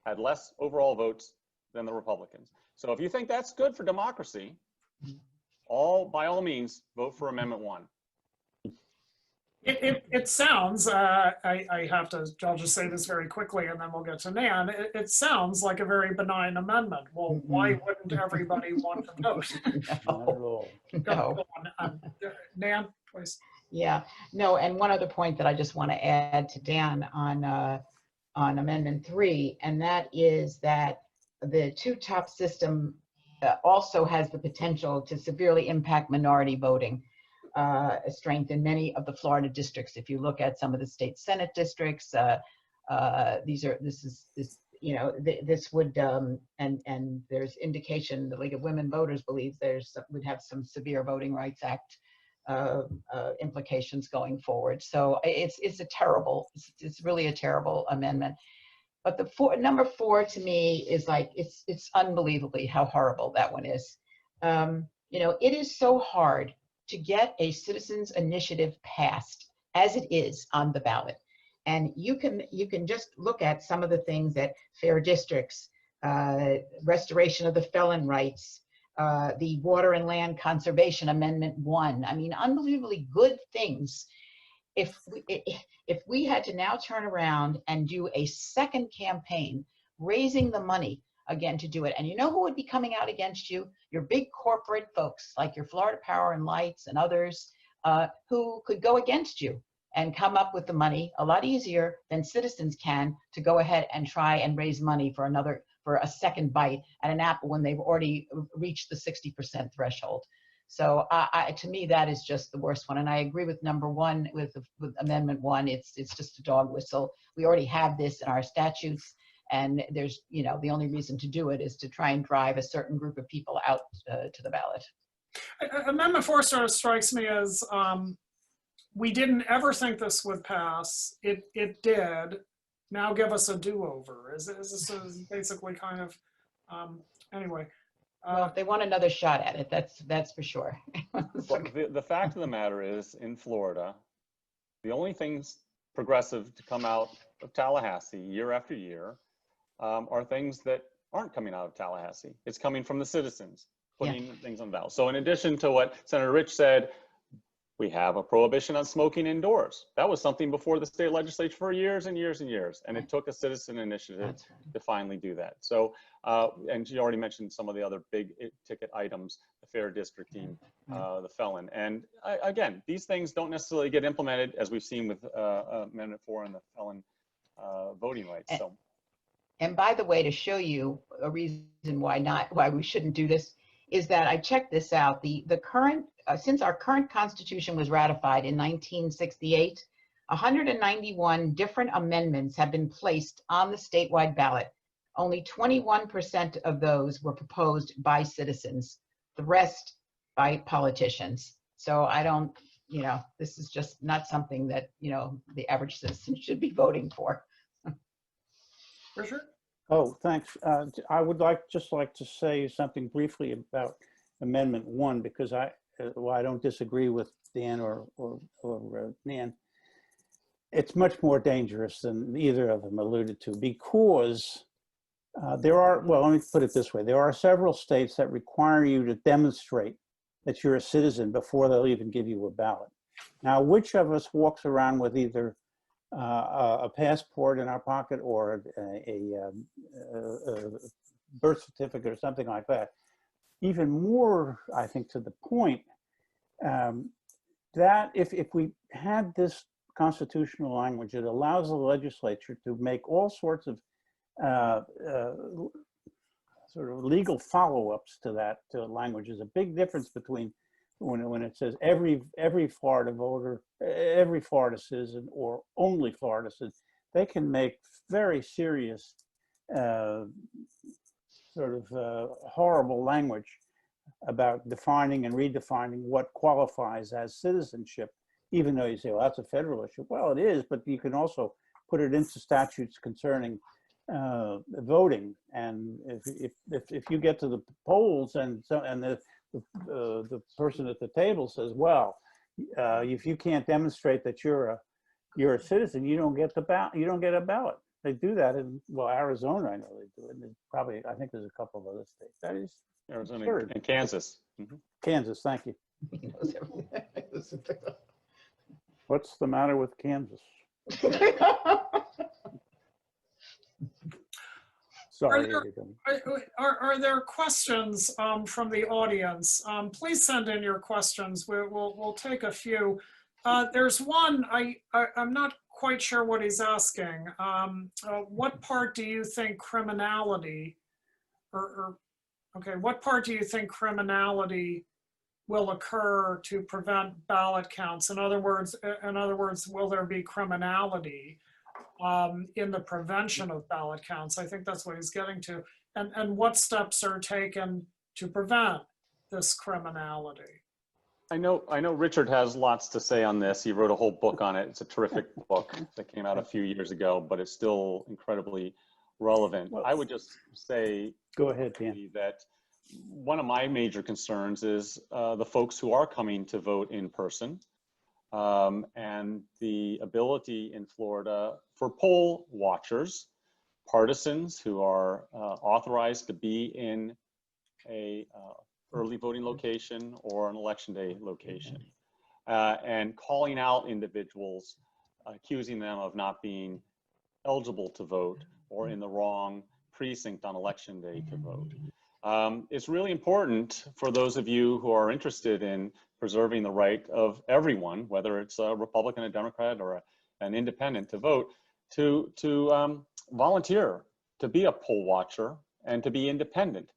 had less overall votes than the Republicans. So if you think that's good for democracy, by all means, vote for Amendment 1. It sounds, I'll just say this very quickly and then we'll get to Nan. It sounds like a very benign amendment. Well, why wouldn't everybody want to vote? Not at all. Go on. Nan, please. Yeah, no, and one other point that I just want to add to Dan on Amendment 3, and that is that the two-top system also has the potential to severely impact minority voting. Strength in many of the Florida districts. If you look at some of the state Senate districts, this would, and there's indication the League of Women Voters believes would have some severe Voting Rights Act implications going forward. So it's really a terrible amendment. But number 4 to me is like, it's unbelievably how horrible that one is. It is so hard to get a citizens initiative passed as it is on the ballot. And you can just look at some of the things that fair districts, restoration of the felon rights, the Water and Land Conservation Amendment 1. I mean, unbelievably good things. If we had to now turn around and do a second campaign, raising the money again to do it, and you know who would be coming out against you? Your big corporate folks like your Florida Power and Lights and others who could go against you and come up with the money a lot easier than citizens can to go ahead and try and raise money for a second bite at an apple when they've already reached the 60% threshold. So to me, that is just the worst one. And I agree with number 1, with Amendment 1. It's just a dog whistle. We already have this in our statutes. And there's, the only reason to do it is to try and drive a certain group of people out to the ballot. Amendment 4 sort of strikes me as we didn't ever think this would pass. It did. Now give us a do-over. Is this basically kind of, anyway. Well, if they want another shot at it, that's for sure. Well, the fact of the matter is, in Florida, the only things progressive to come out of Tallahassee year after year are things that aren't coming out of Tallahassee. It's coming from the citizens putting things on the ballot. So in addition to what Senator Rich said, we have a prohibition on smoking indoors. That was something before the state legislature for years and years and years. And it took a citizen initiative to finally do that. So, and you already mentioned some of the other big ticket items, the fair districting, the felon. And again, these things don't necessarily get implemented, as we've seen with Amendment 4 and the felon voting rights. So. And by the way, to show you a reason why we shouldn't do this, is that I checked this out. The current, since our current Constitution was ratified in 1968, 191 different amendments have been placed on the statewide ballot. Only 21% of those were proposed by citizens. the rest by politicians. So I don't, this is just not something that, the average citizen should be voting for. Richard? Oh, thanks. I would just like to say something briefly about Amendment 1, because I don't disagree with Dan or Nan. It's much more dangerous than either of them alluded to, because well, let me put it this way. There are several states that require you to demonstrate that you're a citizen before they'll even give you a ballot. Now, which of us walks around with either a passport in our pocket or a birth certificate or something like that? Even more, I think, to the point, that if we had this constitutional language, it allows the legislature to make all sorts of sort of legal follow-ups to that language. There's a big difference between when it says every Florida voter, every Florida citizen, or only Florida citizen. They can make very serious sort of horrible language about defining and redefining what qualifies as citizenship, even though you say, well, that's a federal issue. Well, it is, but you can also put it into statutes concerning voting. And if you get to the polls and the person at the table says, well, if you can't demonstrate that you're a citizen, you don't get a ballot. They do that in, well, Arizona, I know they do it. And probably, I think there's a couple of other states. That is Arizona absurd. and Kansas. Kansas, thank you. What's the matter with Kansas? Sorry. Are there questions from the audience? Please send in your questions. We'll take a few. There's one, I'm not quite sure what he's asking. What part do you think criminality, what part do you think criminality will occur to prevent ballot counts? In other words, will there be criminality in the prevention of ballot counts? I think that's what he's getting to. And what steps are taken to prevent this criminality? I know Richard has lots to say on this. He wrote a whole book on it. It's a terrific book that came out a few years ago, but it's still incredibly relevant. Well, I would just say, go ahead, Dan. That one of my major concerns is the folks who are coming to vote in person, and the ability in Florida for poll watchers, partisans who are authorized to be in a early voting location or an election day location, and calling out individuals, accusing them of not being eligible to vote or in the wrong precinct on election day to vote. It's really important for those of you who are interested in preserving the right of everyone, whether it's a Republican, a Democrat, or an independent, to vote, to volunteer to be a poll watcher and to be independent,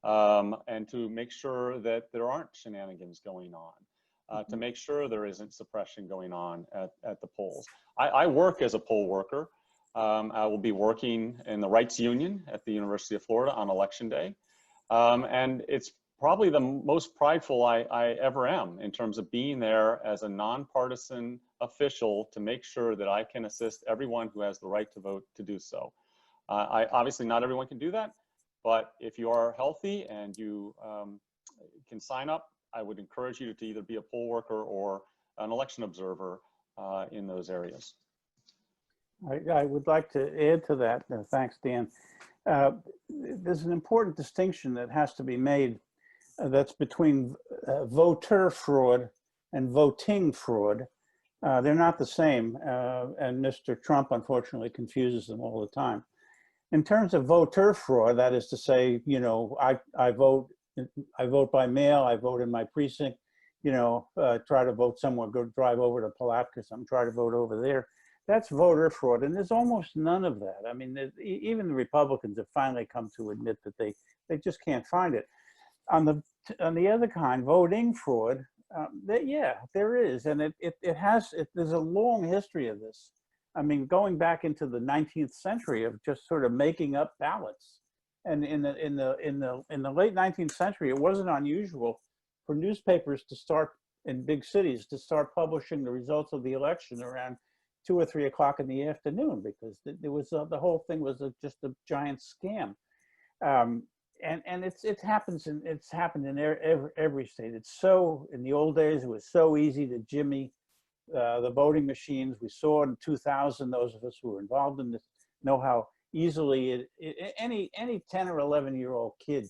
and to make sure that there aren't shenanigans going on, to make sure there isn't suppression going on at the polls. I work as a poll worker. I will be working in the Rights Union at the University of Florida on election day. And it's probably the most prideful I ever am in terms of being there as a nonpartisan official to make sure that I can assist everyone who has the right to vote to do so. Obviously not everyone can do that, but if you are healthy and you can sign up, I would encourage you to either be a poll worker or an election observer in those areas. I would like to add to that. Thanks, Dan. There's an important distinction that has to be made that's between voter fraud and voting fraud. They're not the same, and Mr. Trump unfortunately confuses them all the time. In terms of voter fraud, that is to say, you know, I vote by mail, I vote in my precinct, you know, try to vote somewhere, go drive over to Palatka or something, try to vote over there. That's voter fraud, and there's almost none of that. I mean, even the Republicans have finally come to admit that they just can't find it. On the other kind, voting fraud, yeah, there is, and there's a long history of this. I mean, going back into the 19th century of just sort of making up ballots And in the late 19th century, it wasn't unusual for newspapers to start in big cities to start publishing the results of the election around 2 or 3 o'clock in the afternoon, because there was the whole thing was just a giant scam. And it's happened in every state. It's so, in the old days, it was so easy to jimmy the voting machines. We saw in 2000, those of us who were involved in this know how easily any 10 or 11-year-old kid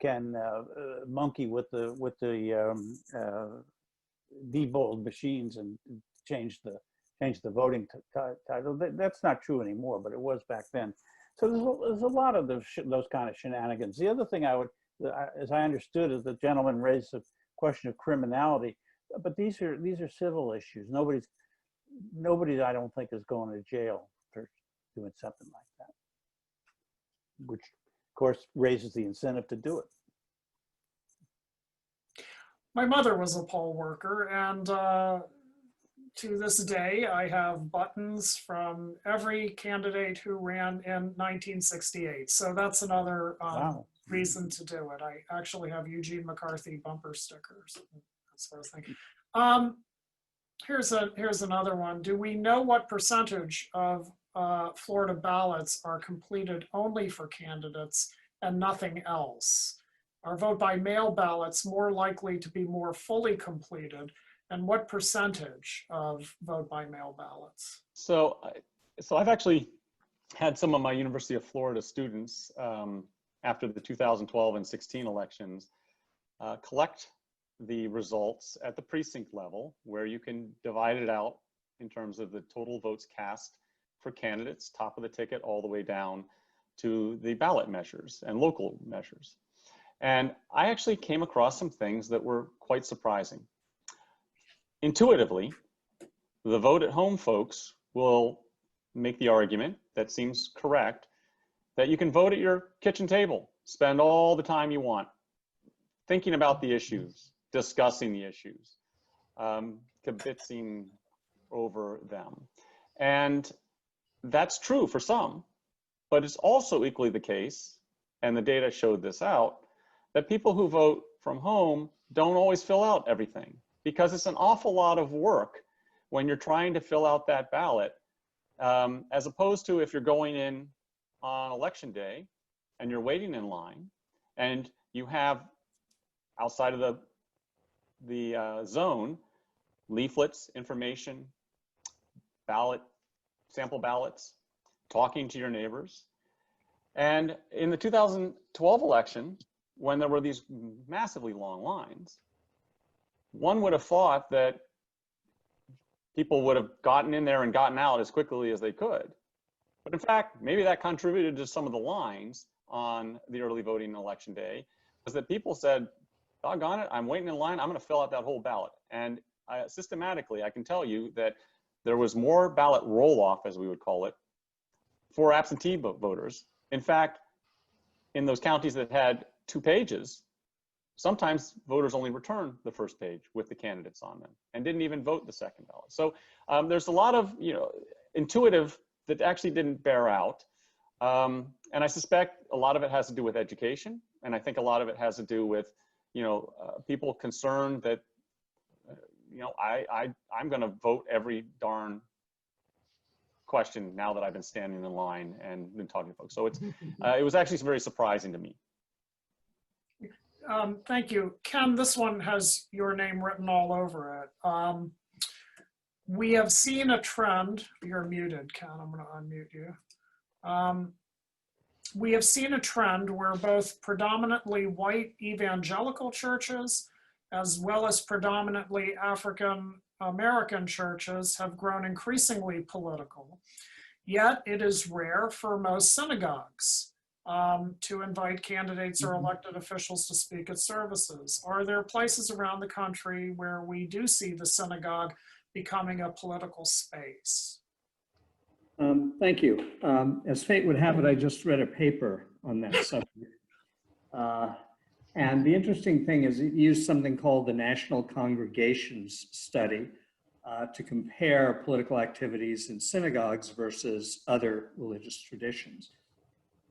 can monkey with the debold machines and change the voting title. That's not true anymore, but it was back then. So there's a lot of those kind of shenanigans. The other thing as I understood, is the gentleman raised the question of criminality, but these are civil issues. Nobody I don't think is going to jail for doing something like that, which of course raises the incentive to do it. My mother was a poll worker, and to this day, I have buttons from every candidate who ran in 1968. So that's another Wow. reason to do it. I actually have Eugene McCarthy bumper stickers, that sort of thing. Here's another one. Do we know what percentage of Florida ballots are completed only for candidates and nothing else? Are vote by mail ballots more likely to be more fully completed? And what percentage of vote by mail ballots? So I've actually had some of my University of Florida students after the 2012 and 16 elections collect the results at the precinct level, where you can divide it out in terms of the total votes cast for candidates, top of the ticket, all the way down to the ballot measures and local measures. And I actually came across some things that were quite surprising. Intuitively, the vote at home folks will make the argument that seems correct, that you can vote at your kitchen table, spend all the time you want, thinking about the issues, discussing the issues, kibitzing over them. And that's true for some, but it's also equally the case, and the data showed this out, that people who vote from home don't always fill out everything, because it's an awful lot of work when you're trying to fill out that ballot, as opposed to if you're going in on election day and you're waiting in line and you have outside of the zone leaflets, information, sample ballots, talking to your neighbors. And in the 2012 election, when there were these massively long lines, one would have thought that people would have gotten in there and gotten out as quickly as they could. But in fact, maybe that contributed to some of the lines on the early voting election day, was that people said, doggone it, I'm waiting in line, I'm gonna fill out that whole ballot. And systematically, I can tell you that there was more ballot roll-off, as we would call it, for absentee voters. In fact, in those counties that had 2 pages, sometimes voters only returned the first page with the candidates on them and didn't even vote the second ballot. So there's a lot of intuitive that actually didn't bear out. And I suspect a lot of it has to do with education. And I think a lot of it has to do with people concerned that I'm going to vote every darn question now that I've been standing in line and been talking to folks. So it was actually very surprising to me. Thank you. Ken, this one has your name written all over it. We have seen a trend, you're muted, Ken, I'm gonna unmute you. We have seen a trend where both predominantly white evangelical churches, as well as predominantly African American churches, have grown increasingly political. Yet it is rare for most synagogues to invite candidates or elected officials to speak at services. Are there places around the country where we do see the synagogue becoming a political space? Thank you. As fate would have it, I just read a paper on that subject. And the interesting thing is it used something called the National Congregations Study to compare political activities in synagogues versus other religious traditions.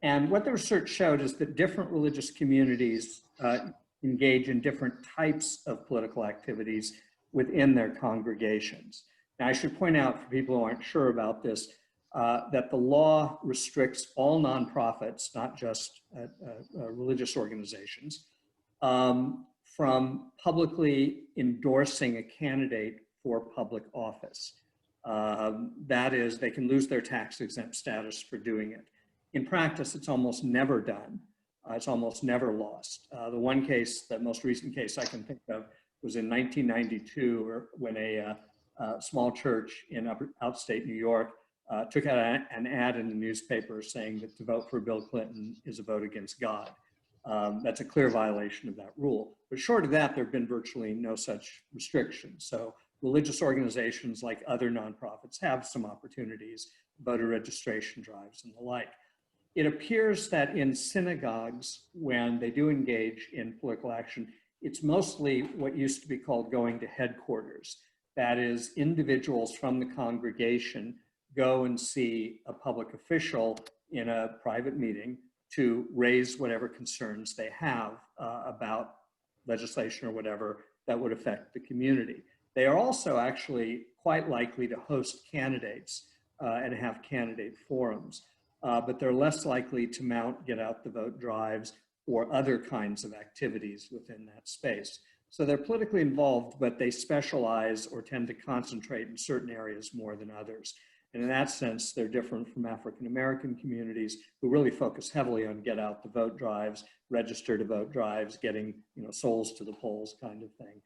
And what the research showed is that different religious communities engage in different types of political activities within their congregations. Now, I should point out for people who aren't sure about this, that the law restricts all nonprofits, not just religious organizations, from publicly endorsing a candidate for public office. That is, they can lose their tax-exempt status for doing it. In practice, it's almost never done. It's almost never lost. The one case, the most recent case I can think of, was in 1992, when a small church in upstate New York took out an ad in the newspaper saying that to vote for Bill Clinton is a vote against God. That's a clear violation of that rule. But short of that, there have been virtually no such restrictions. So religious organizations, like other nonprofits, have some opportunities, voter registration drives and the like. It appears that in synagogues, when they do engage in political action, it's mostly what used to be called going to headquarters. That is, individuals from the congregation go and see a public official in a private meeting to raise whatever concerns they have about legislation or whatever that would affect the community. They are also actually quite likely to host candidates and have candidate forums, but they're less likely to mount get out the vote drives or other kinds of activities within that space. So they're politically involved, but they specialize or tend to concentrate in certain areas more than others. And in that sense, they're different from African-American communities who really focus heavily on get out the vote drives, register to vote drives, getting souls to the polls kind of thing,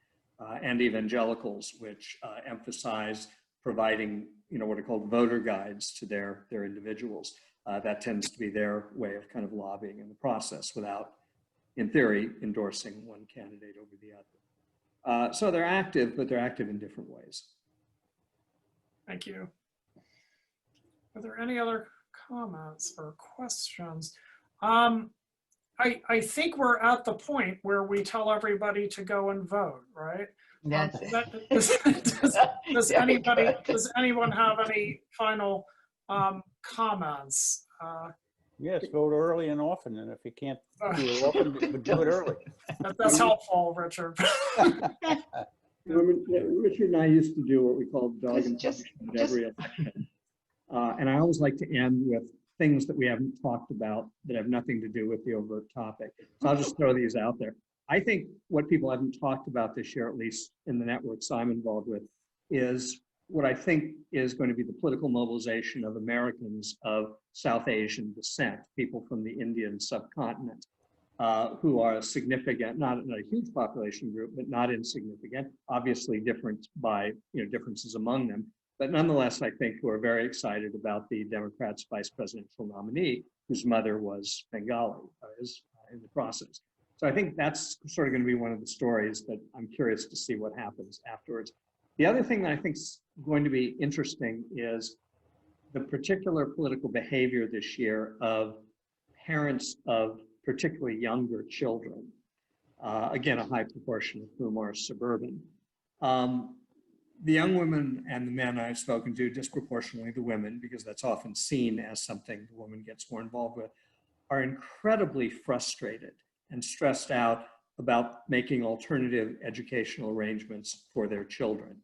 and evangelicals, which emphasize providing what are called voter guides to their individuals. That tends to be their way of kind of lobbying in the process without, in theory, endorsing one candidate over the other. So they're active, but they're active in different ways. Thank you. Are there any other comments or questions? I think we're at the point where we tell everybody to go and vote, right? That's Does anyone have any final comments? Yes, vote early and often, and if you can't do it often, but do it early. That's helpful, Richard. Richard and I used to do what we called dog and Just- punishment every election. And I always like to end with things that we haven't talked about that have nothing to do with the overt topic. So I'll just throw these out there. I think what people haven't talked about this year, at least in the networks I'm involved with, is what I think is going to be the political mobilization of Americans of South Asian descent, people from the Indian subcontinent, who are a significant, not a huge population group, but not insignificant, obviously different by differences among them. But nonetheless, I think we're very excited about the Democrats' vice presidential nominee, whose mother was Bengali, is in the process. So I think that's sort of going to be one of the stories that I'm curious to see what happens afterwards. The other thing that I think is going to be interesting is the particular political behavior this year of parents of particularly younger children. Again, a high proportion of whom are suburban. The young women and the men I've spoken to, disproportionately the women, because that's often seen as something the woman gets more involved with, are incredibly frustrated and stressed out about making alternative educational arrangements for their children.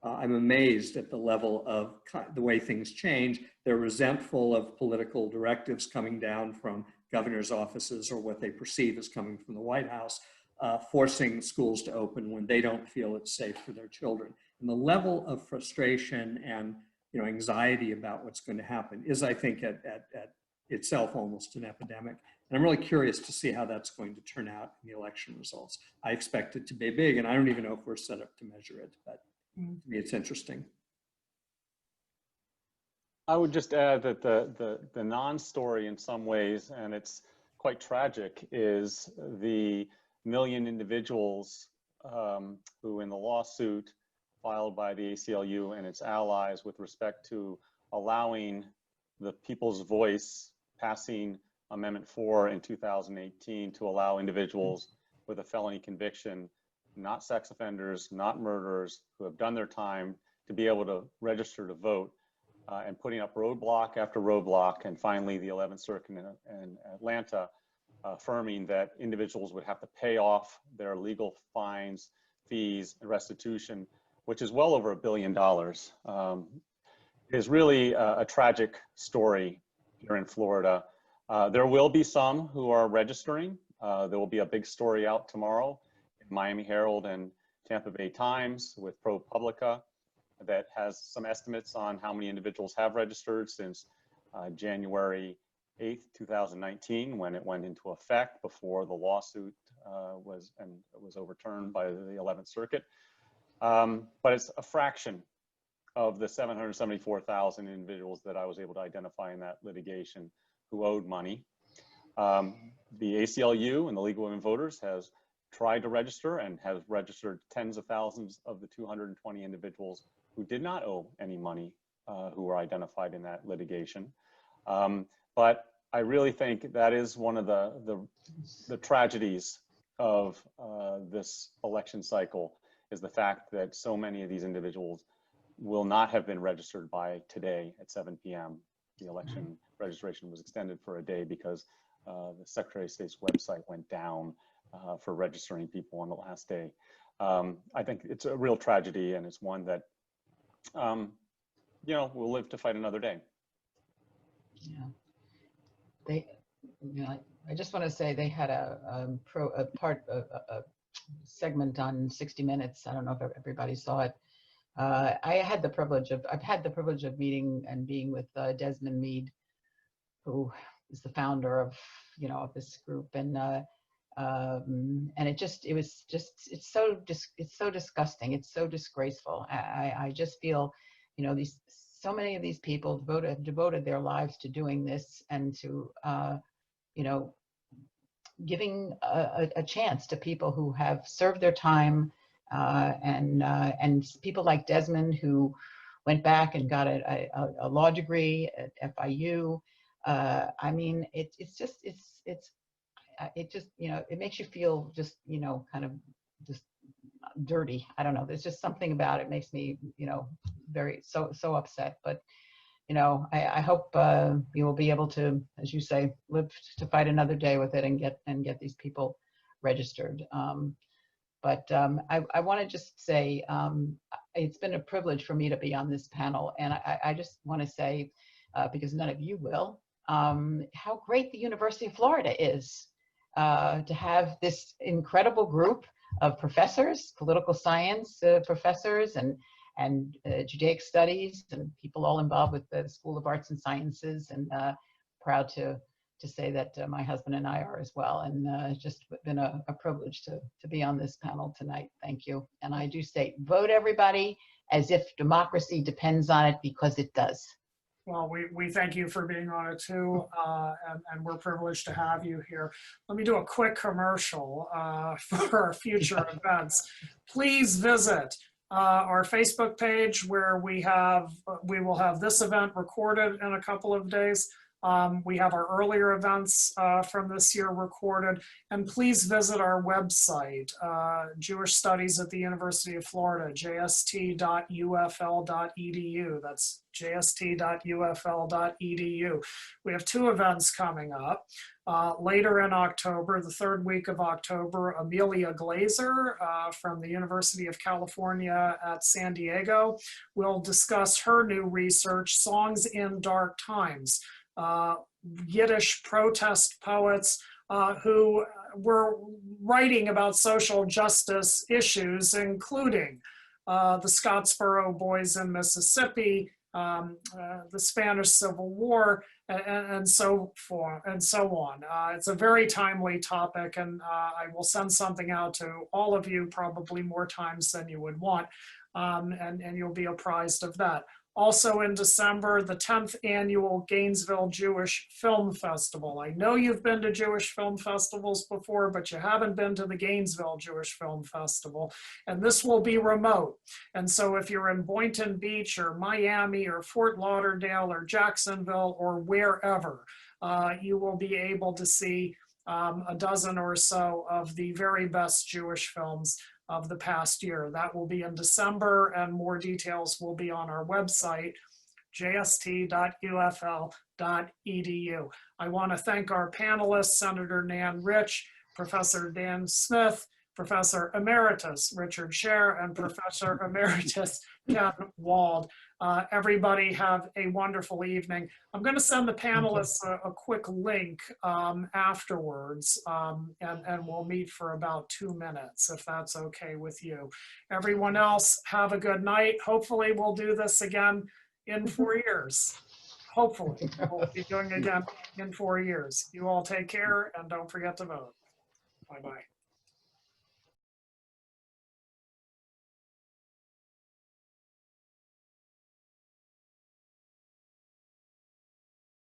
I'm amazed at the level of the way things change. They're resentful of political directives coming down from governor's offices or what they perceive as coming from the White House, forcing schools to open when they don't feel it's safe for their children. And the level of frustration and anxiety about what's going to happen is, I think, at itself almost an epidemic. And I'm really curious to see how that's going to turn out in the election results. I expect it to be big, and I don't even know if we're set up to measure it, but to me it's interesting. I would just add that the non-story in some ways, and it's quite tragic, is the million individuals who in the lawsuit filed by the ACLU and its allies with respect to allowing the people's voice, passing Amendment 4 in 2018 to allow individuals with a felony conviction, not sex offenders, not murderers, who have done their time, to be able to register to vote. and putting up roadblock after roadblock, and finally the 11th Circuit in Atlanta affirming that individuals would have to pay off their legal fines, fees, and restitution, which is well over $1 billion. Is really a tragic story here in Florida. There will be some who are registering. There will be a big story out tomorrow in Miami Herald and Tampa Bay Times with ProPublica that has some estimates on how many individuals have registered since January 8th, 2019, when it went into effect before the lawsuit was overturned by the 11th Circuit. But it's a fraction of the 774,000 individuals that I was able to identify in that litigation who owed money. The ACLU and the League of Women Voters has tried to register and has registered tens of thousands of the 220 individuals who did not owe any money who were identified in that litigation. But I really think that is one of the tragedies of this election cycle, is the fact that so many of these individuals will not have been registered by today at 7 p.m. The election registration was extended for a day because the Secretary of State's website went down for registering people on the last day. I think it's a real tragedy, and it's one that, we'll live to fight another day. Yeah. I just want to say they had a segment on 60 Minutes. I don't know if everybody saw it. I've had the privilege of meeting and being with Desmond Meade, who is the founder of this group, and it's so disgusting. It's so disgraceful. I just feel, so many of these people devoted their lives to doing this and to giving a chance to people who have served their time. And people like Desmond, who went back and got a law degree at FIU. I mean, it makes you feel just, kind of just dirty. I don't know. There's just something about it makes me, very so upset. But, I hope you will be able to, as you say, live to fight another day with it and get these people registered. But I want to just say it's been a privilege for me to be on this panel. And I just want to say, because none of you will, how great the University of Florida is to have this incredible group of professors, political science professors, and Judaic studies, and people all involved with the School of Arts and Sciences, and proud to say that my husband and I are as well. And it's just been a privilege to be on this panel tonight. Thank you. And I do say, vote everybody as if democracy depends on it, because it does. Well, we thank you for being on it too, and we're privileged to have you here. Let me do a quick commercial for our future events. Please visit our Facebook page, where we will have this event recorded in a couple of days. We have our earlier events from this year recorded, and please visit our website, Jewish Studies at the University of Florida, jst.ufl.edu. That's jst.ufl.edu. We have two events coming up. Later in October, the third week of October, Amelia Glazer from the University of California at San Diego will discuss her new research, Songs in Dark Times. Yiddish protest poets who were writing about social justice issues, including the Scottsboro Boys in Mississippi, the Spanish Civil War, and so forth and so on. It's a very timely topic, and I will send something out to all of you probably more times than you would want, and you'll be apprised of that. Also in December, the 10th annual Gainesville Jewish Film Festival. I know you've been to Jewish film festivals before, but you haven't been to the Gainesville Jewish Film Festival. And this will be remote. And so if you're in Boynton Beach or Miami or Fort Lauderdale or Jacksonville or wherever, you will be able to see a dozen or so of the very best Jewish films of the past year. That will be in December, and more details will be on our website, jst.ufl.edu. I want to thank our panelists, Senator Nan Rich, Professor Dan Smith, Professor Emeritus Richard Scher, and Professor Emeritus Ken Wald. Everybody have a wonderful evening. I'm going to send the panelists a quick link afterwards, and we'll meet for about 2 minutes, if that's okay with you. Everyone else, have a good night. Hopefully we'll do this again in 4 years. Hopefully we'll be doing it again in 4 years. You all take care and don't forget to vote. Bye-bye.